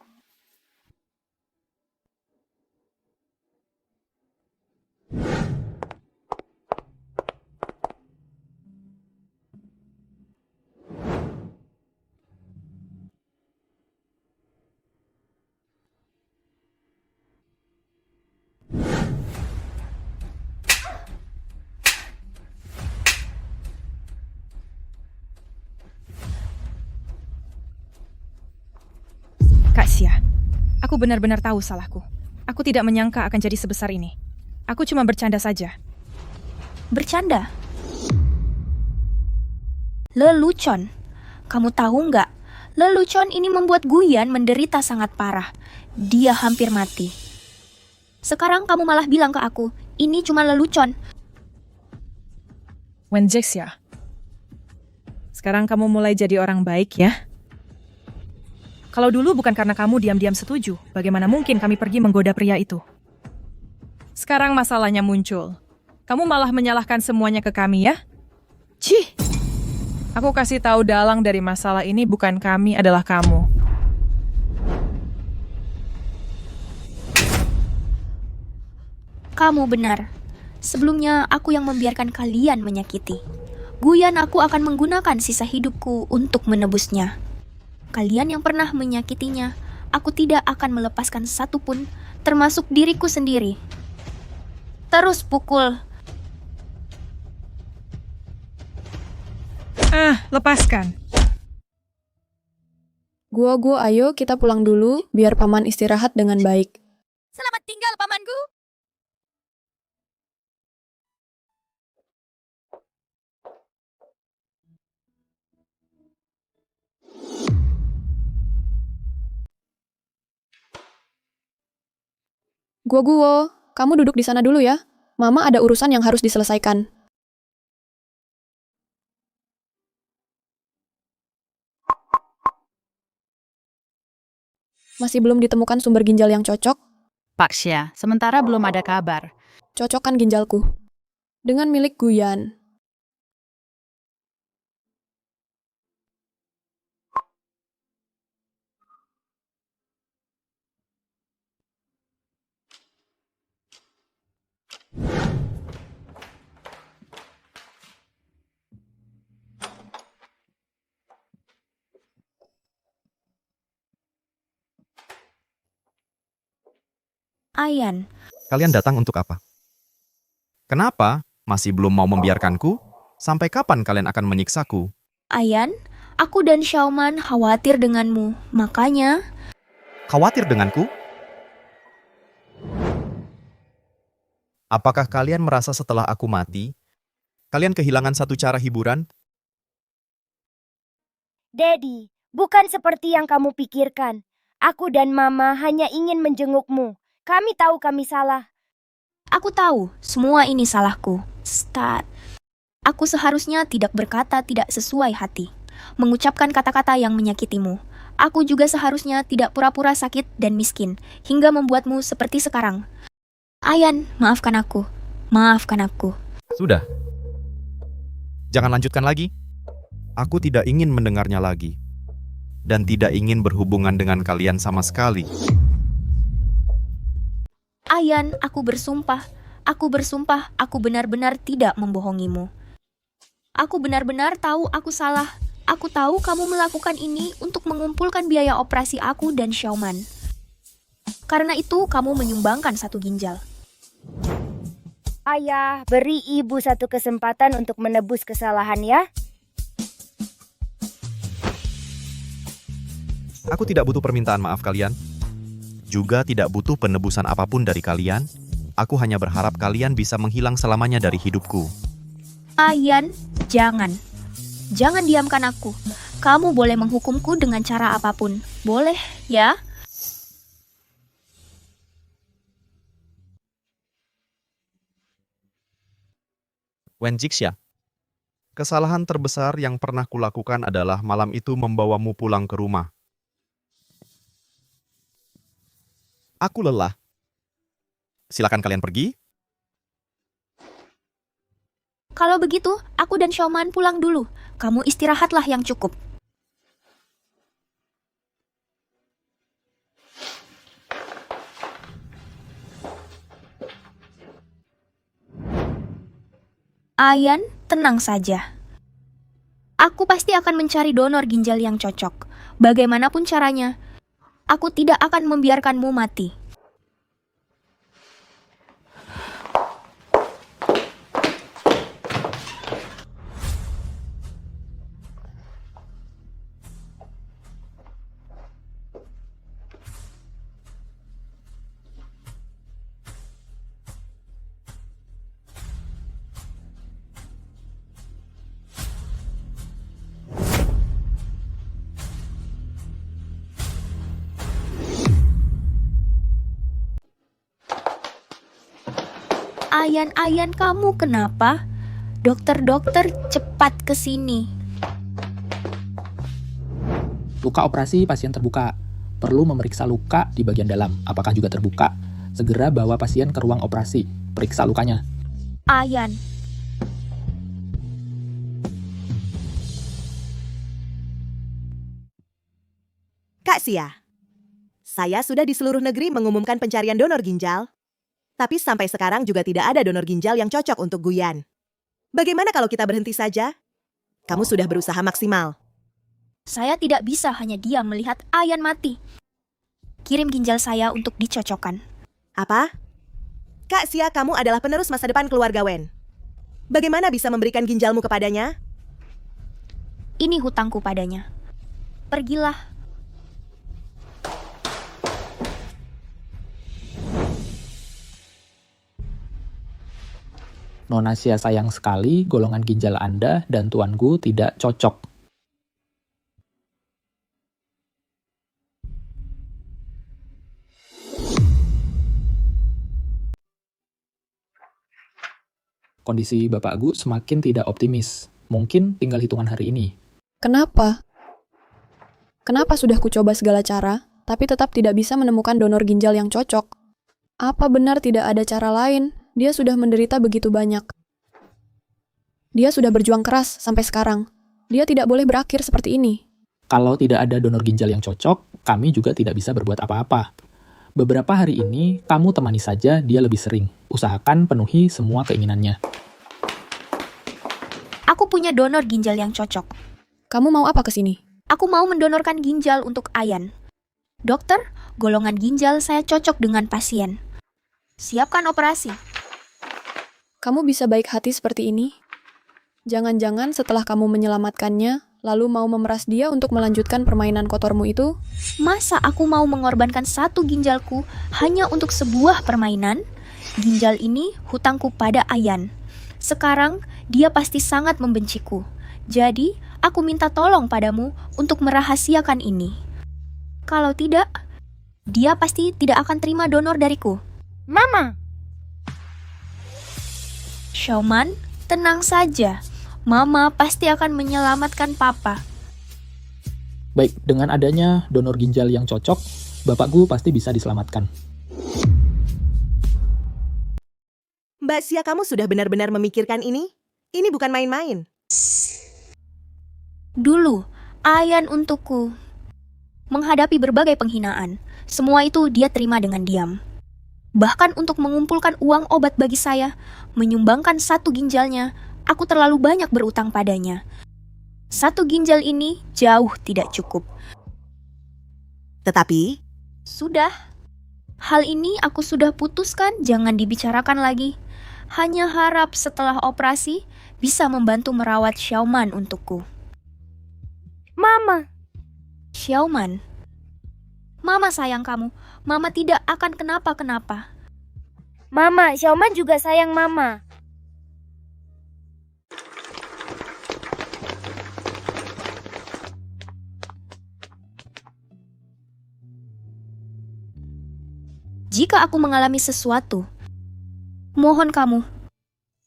Kak Xia, aku benar-benar tahu salahku. Aku tidak menyangka akan jadi sebesar ini. Aku cuma bercanda saja. Bercanda? Lelucon. Kamu tahu nggak? Lelucon ini membuat Guyan menderita sangat parah. Dia hampir mati. Sekarang kamu malah bilang ke aku, ini cuma lelucon. Wen Jixia, sekarang kamu mulai jadi orang baik ya? Kalau dulu bukan karena kamu diam-diam setuju, bagaimana mungkin kami pergi menggoda pria itu? Sekarang masalahnya muncul. Kamu malah menyalahkan semuanya ke kami ya? Cih! Aku kasih tahu dalang dari masalah ini bukan kami, adalah kamu. Kamu benar. Sebelumnya aku yang membiarkan kalian menyakiti. Guyan aku akan menggunakan sisa hidupku untuk menebusnya. Kalian yang pernah menyakitinya, aku tidak akan melepaskan satupun, termasuk diriku sendiri. Terus pukul. Lepaskan. Gua, ayo kita pulang dulu, biar paman istirahat dengan baik. Selamat tinggal, pamanku. Gua, kamu duduk di sana dulu ya. Mama ada urusan yang harus diselesaikan. Masih belum ditemukan sumber ginjal yang cocok? Pak Xia, sementara belum ada kabar. Cocokkan ginjalku dengan milik Guyan. Ayan, Kalian datang untuk apa? Kenapa masih belum mau membiarkanku? Sampai kapan kalian akan menyiksaku? Ayan, aku dan Xiaoman khawatir denganmu. Makanya, Khawatir denganku? Apakah kalian merasa setelah aku mati, kalian kehilangan satu cara hiburan? Daddy, bukan seperti yang kamu pikirkan. Aku dan Mama hanya ingin menjengukmu. Kami tahu kami salah. aku tahu semua ini salahku. Start. Aku seharusnya tidak berkata tidak sesuai hati, mengucapkan kata-kata yang menyakitimu. Aku juga seharusnya tidak pura-pura sakit dan miskin, hingga membuatmu seperti sekarang. Ayan, maafkan aku. Maafkan aku. Sudah. Jangan lanjutkan lagi. Aku tidak ingin mendengarnya lagi. Dan tidak ingin berhubungan dengan kalian sama sekali. Ayan, aku bersumpah. Aku bersumpah, aku benar-benar tidak membohongimu. Aku benar-benar tahu aku salah. Aku tahu kamu melakukan ini untuk mengumpulkan biaya operasi aku dan Xiaoman. Karena itu, kamu menyumbangkan satu ginjal. Ayah, beri ibu satu kesempatan untuk menebus kesalahan ya. Aku tidak butuh permintaan maaf kalian. Juga tidak butuh penebusan apapun dari kalian. Aku hanya berharap kalian bisa menghilang selamanya dari hidupku. Ayan, jangan. Jangan diamkan aku. Kamu boleh menghukumku dengan cara apapun. Boleh, ya? Wen Jixia, kesalahan terbesar yang pernah kulakukan adalah malam itu membawamu pulang ke rumah. Aku lelah. Silakan kalian pergi. Kalau begitu, aku dan Xiaoman pulang dulu. Kamu istirahatlah yang cukup. Ayan, tenang saja. Aku pasti akan mencari donor ginjal yang cocok. Bagaimanapun caranya, aku tidak akan membiarkanmu mati. Ayan, kamu kenapa? Dokter, cepat ke sini. Luka operasi pasien terbuka. Perlu memeriksa luka di bagian dalam. Apakah juga terbuka? Segera bawa pasien ke ruang operasi. Periksa lukanya. Ayan. Kak Sia, saya sudah di seluruh negeri mengumumkan pencarian donor ginjal. Tapi sampai sekarang juga tidak ada donor ginjal yang cocok untuk Guyan. Bagaimana kalau kita berhenti saja? Kamu sudah berusaha maksimal. Saya tidak bisa hanya diam melihat Ayan mati. Kirim ginjal saya untuk dicocokkan. Apa? Kak Sia, kamu adalah penerus masa depan keluarga Wen. Bagaimana bisa memberikan ginjalmu kepadanya? Ini hutangku padanya. Pergilah. Nona Xia sayang sekali golongan ginjal Anda dan Tuan Gu tidak cocok. Kondisi Bapak Gu semakin tidak optimis. Mungkin tinggal hitungan hari ini. Kenapa? Kenapa sudah kucoba segala cara, tapi tetap tidak bisa menemukan donor ginjal yang cocok? Apa benar tidak ada cara lain? Dia sudah menderita begitu banyak. Dia sudah berjuang keras sampai sekarang. Dia tidak boleh berakhir seperti ini. Kalau tidak ada donor ginjal yang cocok, kami juga tidak bisa berbuat apa-apa. Beberapa hari ini, kamu temani saja dia lebih sering. Usahakan penuhi semua keinginannya. Aku punya donor ginjal yang cocok. Kamu mau apa ke sini? Aku mau mendonorkan ginjal untuk Ayan. Dokter, golongan ginjal saya cocok dengan pasien. Siapkan operasi. Kamu bisa baik hati seperti ini? Jangan-jangan setelah kamu menyelamatkannya, lalu mau memeras dia untuk melanjutkan permainan kotormu itu? Masa aku mau mengorbankan satu ginjalku hanya untuk sebuah permainan? Ginjal ini hutangku pada Ayan. Sekarang, dia pasti sangat membenciku. Jadi, aku minta tolong padamu untuk merahasiakan ini. Kalau tidak, dia pasti tidak akan terima donor dariku. Mama! Xiaoman, tenang saja. Mama pasti akan menyelamatkan Papa. Baik, dengan adanya donor ginjal yang cocok, Bapak Gu pasti bisa diselamatkan. Mbak Xia, kamu sudah benar-benar memikirkan ini? Ini bukan main-main. Dulu, Ayan untukku. Menghadapi berbagai penghinaan, semua itu dia terima dengan diam. Bahkan untuk mengumpulkan uang obat bagi saya, menyumbangkan satu ginjalnya, aku terlalu banyak berutang padanya. Satu ginjal ini jauh tidak cukup. Tetapi, sudah. Hal ini aku sudah putuskan, jangan dibicarakan lagi. Hanya harap setelah operasi bisa membantu merawat Xiaoman untukku. Mama! Xiaoman, Mama sayang kamu. Mama tidak akan kenapa-kenapa. Mama, Xiaoman juga sayang Mama. Jika aku mengalami sesuatu, mohon kamu,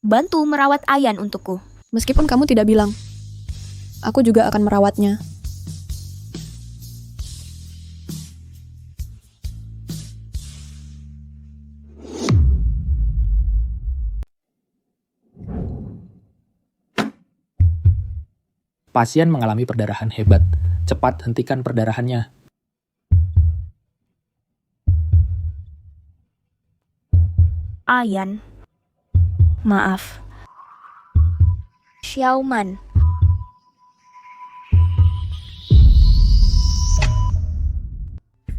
bantu merawat Ayan untukku. Meskipun kamu tidak bilang, aku juga akan merawatnya. Pasien mengalami perdarahan hebat. Cepat hentikan perdarahannya. Ayan. Maaf. Xiaoman.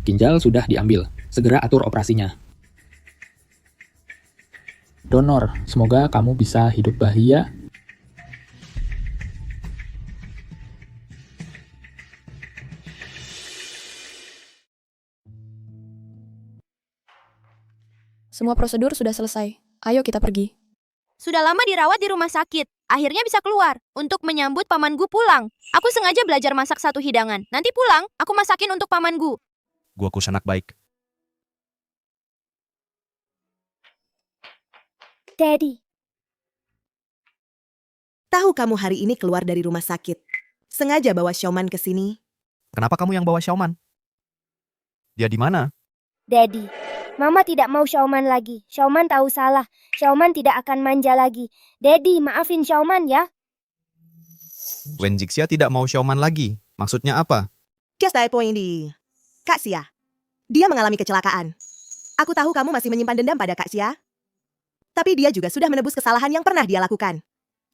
Ginjal sudah diambil. Segera atur operasinya. Donor, semoga kamu bisa hidup bahagia. Semua prosedur sudah selesai. Ayo kita pergi. Sudah lama dirawat di rumah sakit. Akhirnya bisa keluar untuk menyambut pamanku pulang. Aku sengaja belajar masak satu hidangan. Nanti pulang, aku masakin untuk pamanku. Gua sanak baik. Daddy. Tahu kamu hari ini keluar dari rumah sakit. Sengaja bawa Xiaoman ke sini. Kenapa kamu yang bawa Xiaoman? Dia di mana? Daddy, Mama tidak mau Xiaoman lagi. Xiaoman tahu salah. Xiaoman tidak akan manja lagi. Daddy, maafin Xiaoman ya. Wen Jixia tidak mau Xiaoman lagi. Maksudnya apa? Just that point di Kak Xia. Dia mengalami kecelakaan. Aku tahu kamu masih menyimpan dendam pada Kak Xia. Tapi dia juga sudah menebus kesalahan yang pernah dia lakukan.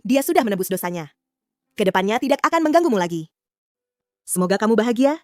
Dia sudah menebus dosanya. Kedepannya tidak akan mengganggumu lagi. Semoga kamu bahagia